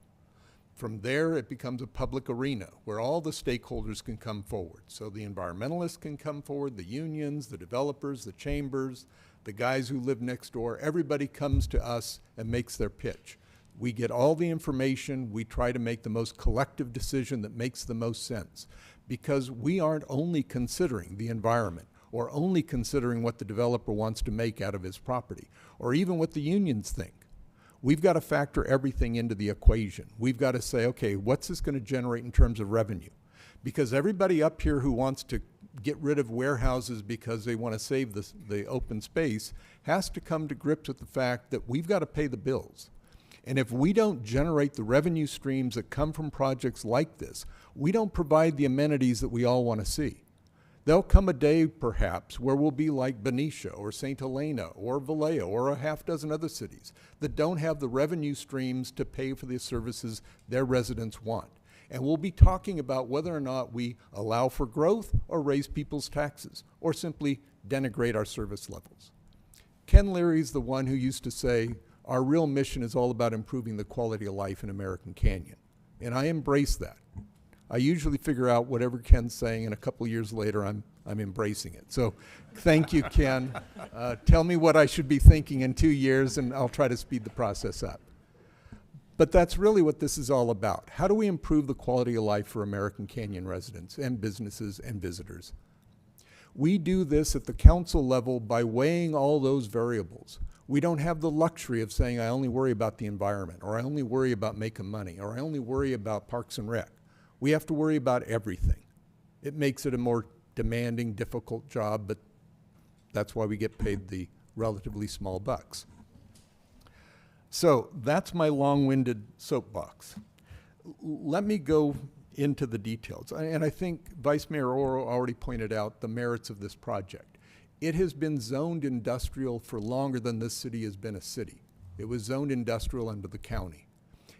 From there, it becomes a public arena where all the stakeholders can come forward. So the environmentalists can come forward, the unions, the developers, the chambers, the guys who live next door. Everybody comes to us and makes their pitch. We get all the information. We try to make the most collective decision that makes the most sense, because we aren't only considering the environment or only considering what the developer wants to make out of his property, or even what the unions think. We've got to factor everything into the equation. We've got to say, okay, what's this going to generate in terms of revenue? Because everybody up here who wants to get rid of warehouses because they want to save the open space has to come to grips with the fact that we've got to pay the bills. And if we don't generate the revenue streams that come from projects like this, we don't provide the amenities that we all want to see. There'll come a day, perhaps, where we'll be like Benicia or St. Helena or Vallejo or a half dozen other cities that don't have the revenue streams to pay for the services their residents want. And we'll be talking about whether or not we allow for growth or raise people's taxes or simply denigrate our service levels. Ken Leary's the one who used to say, our real mission is all about improving the quality of life in American Canyon. And I embrace that. I usually figure out whatever Ken's saying, and a couple of years later, I'm embracing it. So thank you, Ken. Tell me what I should be thinking in 2 years, and I'll try to speed the process up. But that's really what this is all about. How do we improve the quality of life for American Canyon residents and businesses and visitors? We do this at the council level by weighing all those variables. We don't have the luxury of saying, I only worry about the environment, or I only worry about making money, or I only worry about Parks and Rec. We have to worry about everything. It makes it a more demanding, difficult job, but that's why we get paid the relatively small bucks. So that's my long-winded soapbox. Let me go into the details. And I think Vice Mayor Oro already pointed out the merits of this project. It has been zoned industrial for longer than this city has been a city. It was zoned industrial under the county.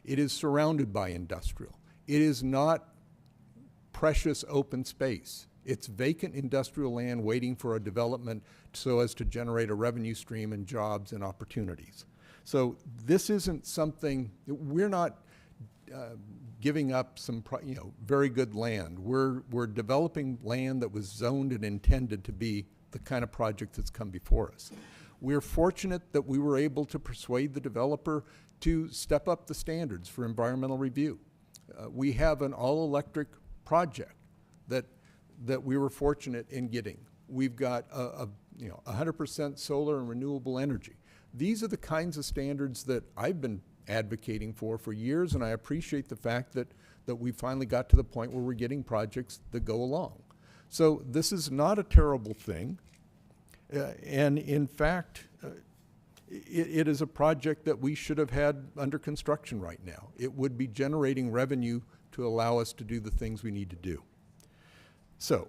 It is surrounded by industrial. It is not precious open space. It's vacant industrial land waiting for a development so as to generate a revenue stream and jobs and opportunities. So this isn't something, we're not giving up some very good land. We're developing land that was zoned and intended to be the kind of project that's come before us. We're fortunate that we were able to persuade the developer to step up the standards for environmental review. We have an all-electric project that we were fortunate in getting. We've got 100% solar and renewable energy. These are the kinds of standards that I've been advocating for years, and I appreciate the fact that we finally got to the point where we're getting projects that go along. So this is not a terrible thing, and in fact, it is a project that we should have had under construction right now. It would be generating revenue to allow us to do the things we need to do. So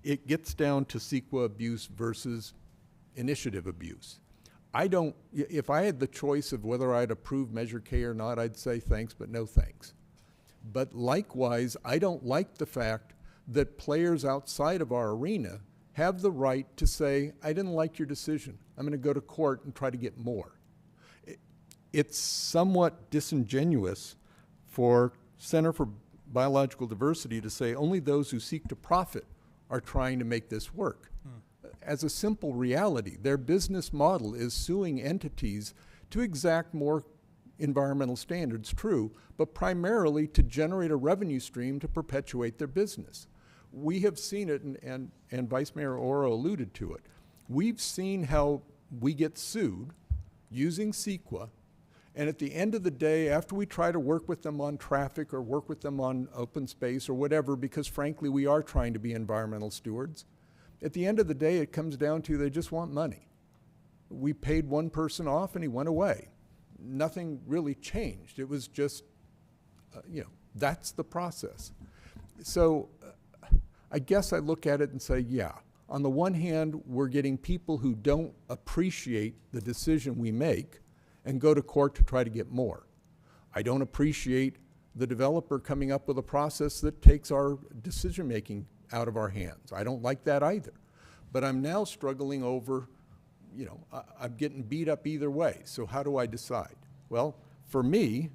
it gets down to CEQA abuse versus initiative abuse. If I had the choice of whether I'd approve Measure K or not, I'd say thanks, but no thanks. But likewise, I don't like the fact that players outside of our arena have the right to say, I didn't like your decision. I'm going to go to court and try to get more. It's somewhat disingenuous for Center for Biological Diversity to say only those who seek to profit are trying to make this work. As a simple reality, their business model is suing entities to exact more environmental standards, true, but primarily to generate a revenue stream to perpetuate their business. We have seen it, and Vice Mayor Oro alluded to it. We've seen how we get sued using CEQA, and at the end of the day, after we try to work with them on traffic or work with them on open space or whatever, because frankly we are trying to be environmental stewards, at the end of the day it comes down to they just want money. We paid one person off and he went away. Nothing really changed. It was just, that's the process. So I guess I look at it and say, yeah, on the one hand, we're getting people who don't appreciate the decision we make and go to court to try to get more. I don't appreciate the developer coming up with a process that takes our decision-making out of our hands. I don't like that either. But I'm now struggling over, I'm getting beat up either way. So how do I decide? Well, for me,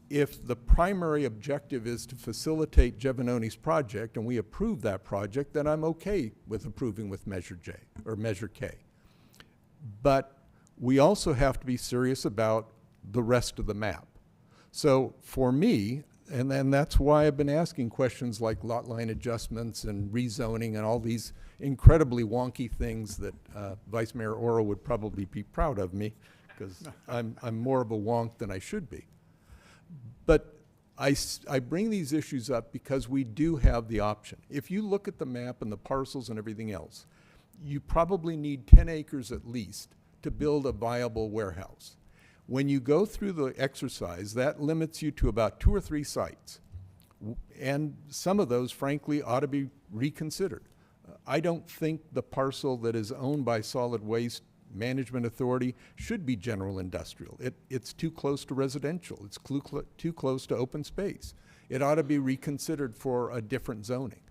if the primary objective is to facilitate Giovannoni's project and we approve that project, then I'm okay with approving with Measure J or Measure K. But we also have to be serious about the rest of the map. So for me, and then that's why I've been asking questions like lot line adjustments and rezoning and all these incredibly wonky things that Vice Mayor Oro would probably be proud of me, because I'm more of a wonk than I should be. But I bring these issues up because we do have the option. If you look at the map and the parcels and everything else, you probably need 10 acres at least to build a viable warehouse. When you go through the exercise, that limits you to about 2 or 3 sites. And some of those, frankly, ought to be reconsidered. I don't think the parcel that is owned by Solid Waste Management Authority should be general industrial. It's too close to residential. It's too close to open space. It ought to be reconsidered for a different zoning.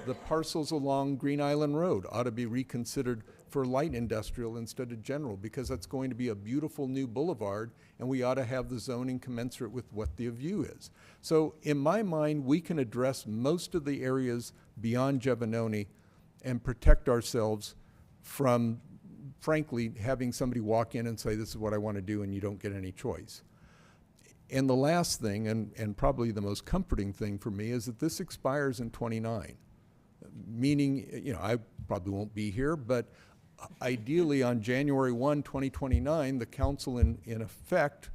The parcels along Green Island Road ought to be reconsidered for light industrial instead of general, because that's going to be a beautiful new boulevard, and we ought to have the zoning commensurate with what the view is. So in my mind, we can address most of the areas beyond Giovannoni and protect ourselves from, frankly, having somebody walk in and say, this is what I want to do, and you don't get any choice. And the last thing, and probably the most comforting thing for me, is that this expires in '29. Meaning, you know, I probably won't be here, but ideally on January 1, 2029, the council in effect,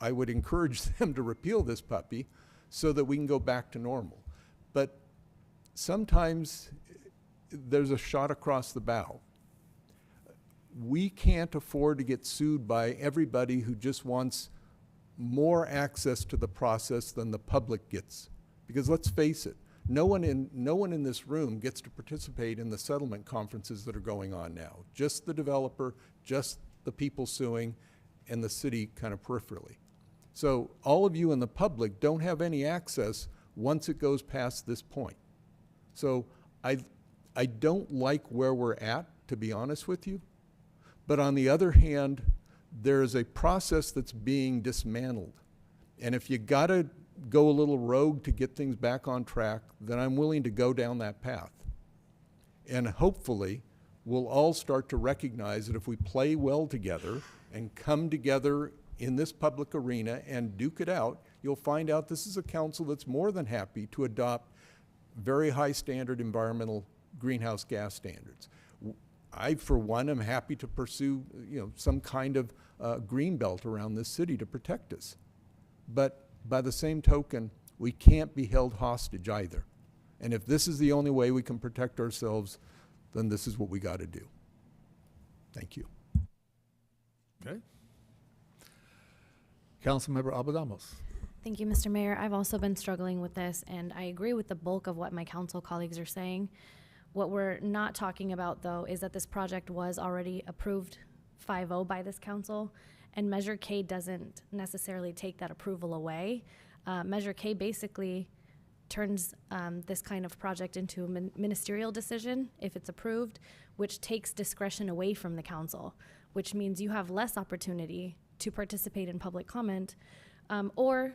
I would encourage them to repeal this puppy so that we can go back to normal. But sometimes there's a shot across the bow. We can't afford to get sued by everybody who just wants more access to the process than the public gets. Because let's face it, no one in this room gets to participate in the settlement conferences that are going on now. Just the developer, just the people suing, and the city kind of peripherally. So all of you in the public don't have any access once it goes past this point. So I don't like where we're at, to be honest with you. But on the other hand, there is a process that's being dismantled. And if you gotta go a little rogue to get things back on track, then I'm willing to go down that path. And hopefully, we'll all start to recognize that if we play well together and come together in this public arena and duke it out, you'll find out this is a council that's more than happy to adopt very high standard environmental greenhouse gas standards. I, for one, am happy to pursue, you know, some kind of green belt around this city to protect us. But by the same token, we can't be held hostage either. And if this is the only way we can protect ourselves, then this is what we got to do. Thank you. Okay. Councilmember Albadamos. Thank you, Mr. Mayor. I've also been struggling with this, and I agree with the bulk of what my council colleagues are saying. What we're not talking about, though, is that this project was already approved 5-0 by this council, and Measure K doesn't necessarily take that approval away. Measure K basically turns this kind of project into a ministerial decision if it's approved, which takes discretion away from the council, which means you have less opportunity to participate in public comment, or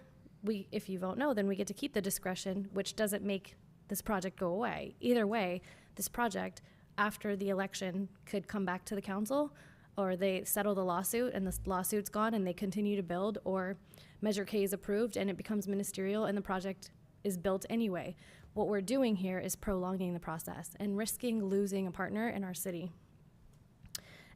if you vote no, then we get to keep the discretion, which doesn't make this project go away. Either way, this project, after the election, could come back to the council, or they settle the lawsuit and the lawsuit's gone and they continue to build, or Measure K is approved and it becomes ministerial and the project is built anyway. What we're doing here is prolonging the process and risking losing a partner in our city.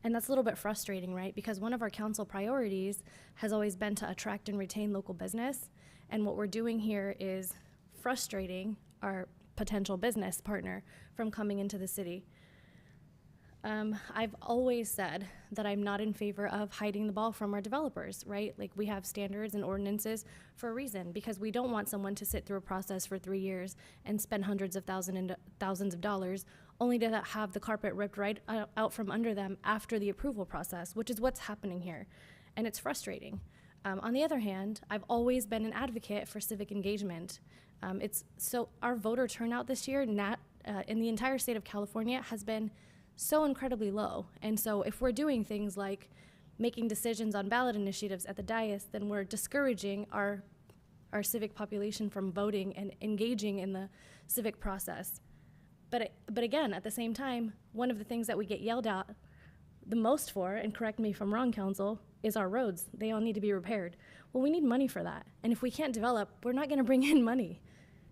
And that's a little bit frustrating, right? Because one of our council priorities has always been to attract and retain local business. And what we're doing here is frustrating our potential business partner from coming into the city. I've always said that I'm not in favor of hiding the ball from our developers, right? Like, we have standards and ordinances for a reason, because we don't want someone to sit through a process for 3 years and spend hundreds of thousands of dollars only to have the carpet ripped right out from under them after the approval process, which is what's happening here. And it's frustrating. On the other hand, I've always been an advocate for civic engagement. So our voter turnout this year in the entire state of California has been so incredibly low. And so if we're doing things like making decisions on ballot initiatives at the dais, then we're discouraging our civic population from voting and engaging in the civic process. But again, at the same time, one of the things that we get yelled at the most for, and correct me if I'm wrong, council, is our roads. They all need to be repaired. Well, we need money for that. And if we can't develop, we're not gonna bring in money.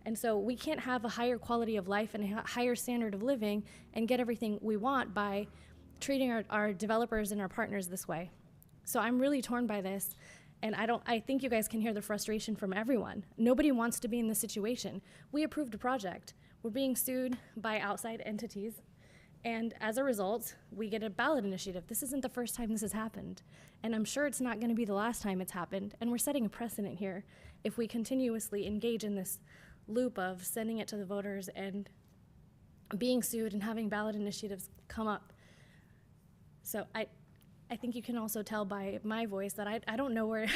And so we can't have a higher quality of life and a higher standard of living and get everything we want by treating our developers and our partners this way. So I'm really torn by this, and I think you guys can hear the frustration from everyone. Nobody wants to be in this situation. We approved a project. We're being sued by outside entities, And as a result, we get a ballot initiative. This isn't the first time this has happened. And I'm sure it's not going to be the last time it's happened. And we're setting a precedent here if we continuously engage in this loop of sending it to the voters and being sued and having ballot initiatives come up. So I think you can also tell by my voice that I don't know where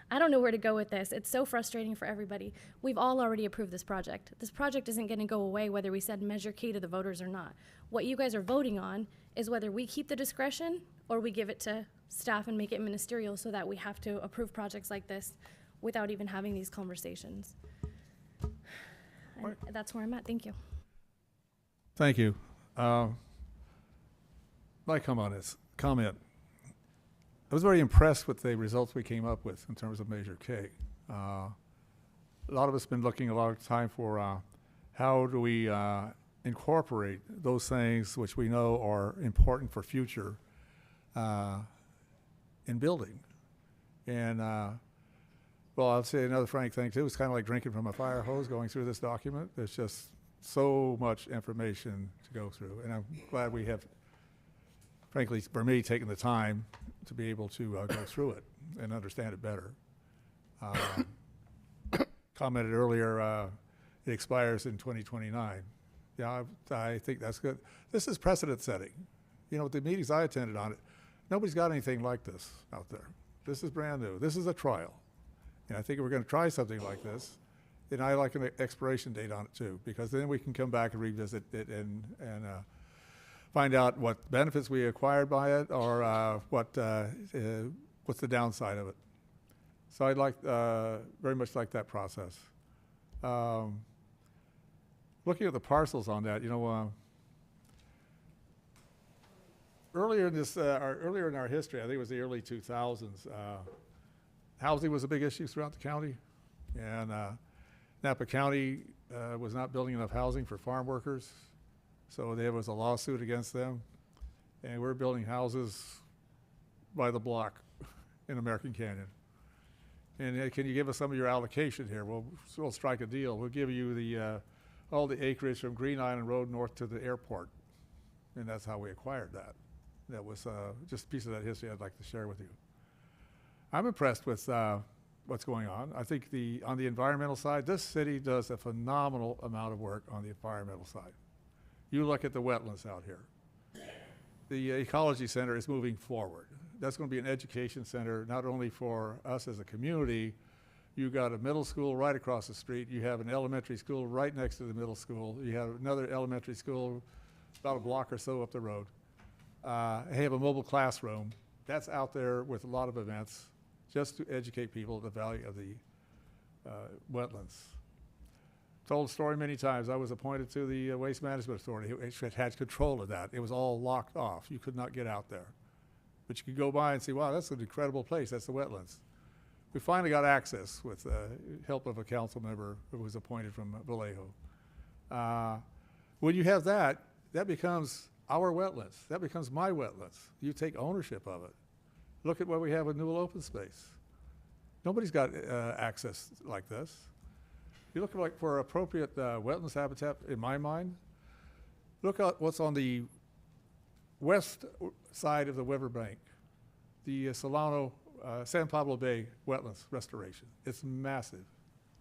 I don't know where to go with this. It's so frustrating for everybody. We've all already approved this project. This project isn't going to go away whether we send Measure K to the voters or not. What you guys are voting on is whether we keep the discretion or we give it to staff and make it ministerial so that we have to approve projects like this without even having these conversations. And that's where I'm at. Thank you. Thank you. My comment. I was very impressed with the results we came up with in terms of Measure K. A lot of us have been looking a lot of time for how do we incorporate those things which we know are important for future in building. And well, I'll say another frank thing too. It's kind of like drinking from a fire hose going through this document. There's just so much information to go through. And I'm glad we have, frankly, for me, taken the time to be able to go through it and understand it better. Commented earlier, it expires in 2029. Yeah, I think that's good. This is precedent setting. You know, the meetings I attended on it, nobody's got anything like this out there. This is brand new. This is a trial. And I think if we're going to try something like this, and I like an expiration date on it too, because then we can come back and revisit it and find out what benefits we acquired by it or what's the downside of it. So I'd like, very much like that process. Looking at the parcels on that, you know, earlier in our history, I think it was the early 2000s, housing was a big issue throughout the county. And Napa County was not building enough housing for farm workers. So there was a lawsuit against them, and we're building houses by the block in American Canyon. And can you give us some of your allocation here? We'll strike a deal. We'll give you the all the acreage from Green Island Road north to the airport, and that's how we acquired that. That was just a piece of that history I'd like to share with you. I'm impressed with what's going on. I think on the environmental side, this city does a phenomenal amount of work on the environmental side. You look at the wetlands out here. The Ecology Center is moving forward. That's going to be an education center, not only for us as a community. You've got a middle school right across the street. You have an elementary school right next to the middle school. You have another elementary school about a block or so up the road. They have a mobile classroom. That's out there with a lot of events just to educate people the value of the wetlands. Told the story many times. I was appointed to the Waste Management Authority, which had control of that. It was all locked off. You could not get out there. But you could go by and see, wow, that's an incredible place. That's the wetlands. We finally got access with the help of a council member who was appointed from Vallejo. When you have that, that becomes our wetlands. That becomes my wetlands. You take ownership of it. Look at what we have with Newell Open Space. Nobody's got access like this. You look like for appropriate wetlands habitat, in my mind, look at what's on the west side of the riverbank, the Solano, San Pablo Bay wetlands restoration. It's massive.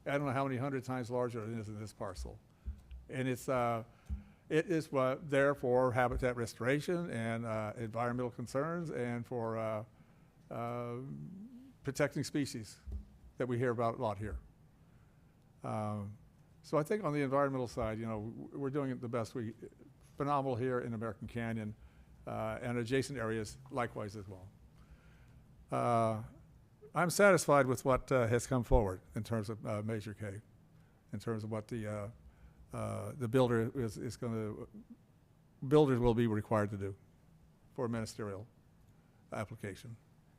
I don't know how many 100 times larger it is in this parcel. And it is there for habitat restoration and environmental concerns and for protecting species that we hear about a lot here. So I think on the environmental side, you know, we're doing it the best phenomenal here in American Canyon and adjacent areas likewise as well. I'm satisfied with what has come forward in terms of Measure K, in terms of what the builder is going to, builders will be required to do for a ministerial application.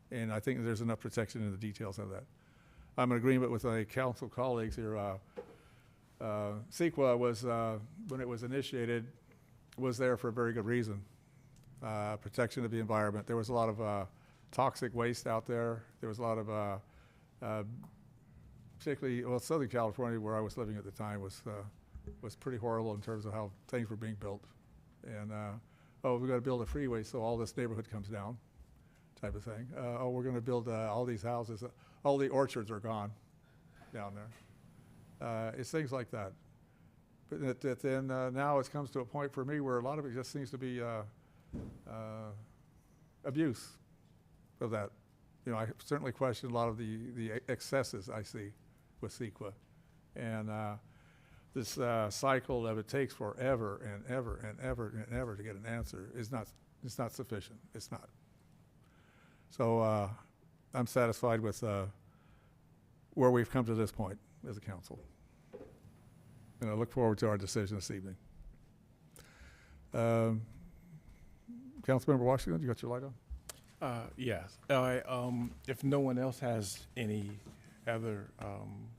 And I think there's enough protection in the details of that. I'm in agreement with my council colleagues here. CEQA was, when it was initiated, was there for a very good reason. Protection of the environment. There was a lot of toxic waste out there. There was a lot of, particularly, well, Southern California, where I was living at the time, was pretty horrible in terms of how things were being built. And oh, we're gonna build a freeway so all this neighborhood comes down, type of thing. Oh, we're gonna build all these houses, all the orchards are gone down there. It's things like that. But then now it comes to a point for me where a lot of it just seems to be abuse of that. You know, I certainly question a lot of the excesses I see with CEQA. And this cycle of it takes forever and ever and ever and ever to get an answer is not, it's not sufficient. It's not. So I'm satisfied with where we've come to this point as a council. And I look forward to our decision this evening. Councilmember Washington, you got your light on? Yes. If no one else has any other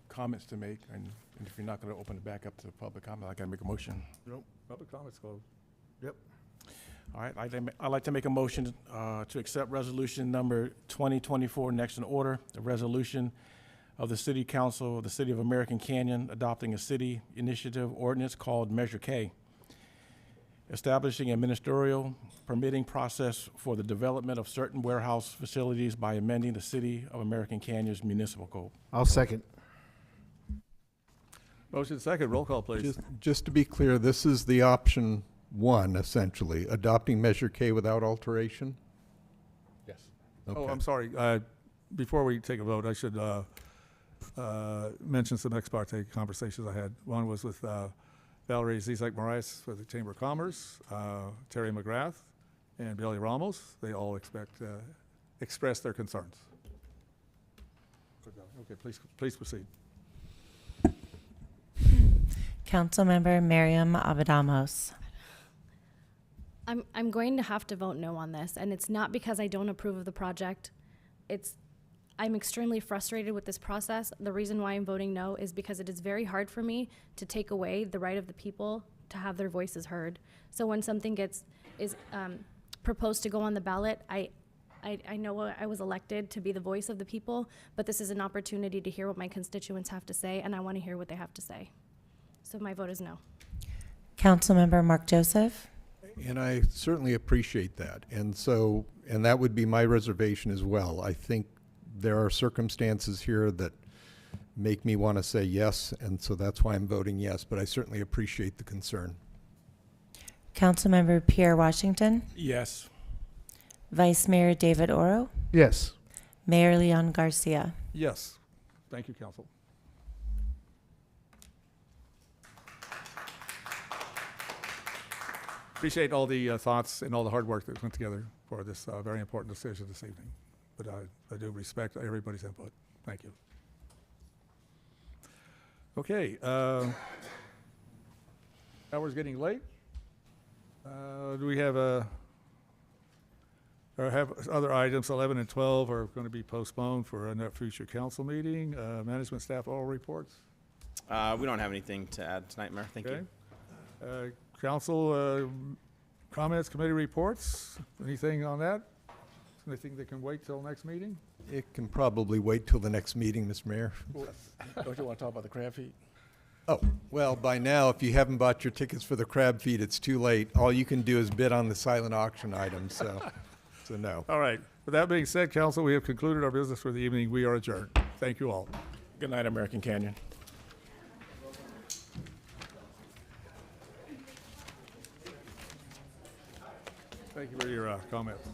comments to make, and if you're not going to open it back up to public comment, I got to make a motion. Nope. Public comments closed. Yep. All right. I'd like to make a motion to accept resolution number 2024 next in order, a resolution of the City Council of the City of American Canyon adopting a city initiative ordinance called Measure K, establishing a ministerial permitting process for the development of certain warehouse facilities by amending the City of American Canyon's municipal code. I'll second. Motion second. Roll call, please. Just to be clear, this is the option one, essentially, adopting Measure K without alteration? Yes. Oh, Okay. I'm sorry. Before we take a vote, I should mention some ex parte conversations I had. One was with Valerie Zizek-Morais with the Chamber of Commerce, Terry McGrath, and Billy Ramos. They all expressed their concerns. Okay, please proceed. Councilmember Miriam Avedamos. I'm going to have to vote no on this, and it's not because I don't approve of the project. I'm extremely frustrated with this process. The reason why I'm voting no is because it is very hard for me to take away the right of the people to have their voices heard. So when something is proposed to go on the ballot, I know I was elected to be the voice of the people, but this is an opportunity to hear what my constituents have to say, and I want to hear what they have to say. So my vote is no. Councilmember Mark Joseph. And I certainly appreciate that. And that would be my reservation as well. I think there are circumstances here that make me want to say yes, and so that's why I'm voting yes, but I certainly appreciate the concern. Councilmember Pierre Washington. Yes. Vice Mayor David Oro. Yes. Mayor Leon Garcia. Yes. Thank you, Council. Appreciate all the thoughts and all the hard work that went together for this very important decision this evening. But I do respect everybody's input. Thank you. Okay. Hour's getting late. Do we have or have other items? 11 and 12 are going to be postponed for a future council meeting. Management staff oral reports. We don't have anything to add tonight, Mayor. Thank you. Council comments, committee reports. Anything on that? Anything that can wait till next meeting? It can probably wait till the next meeting, Mr. Mayor. Don't you want to talk about the crab feet? Oh, well, by now, if you haven't bought your tickets for the crab feed, it's too late. All you can do is bid on the silent auction items, so no. All right. With that being said, Council, we have concluded our business for the evening. We are adjourned. Thank you all. Good night, American Canyon. Thank you for your comments.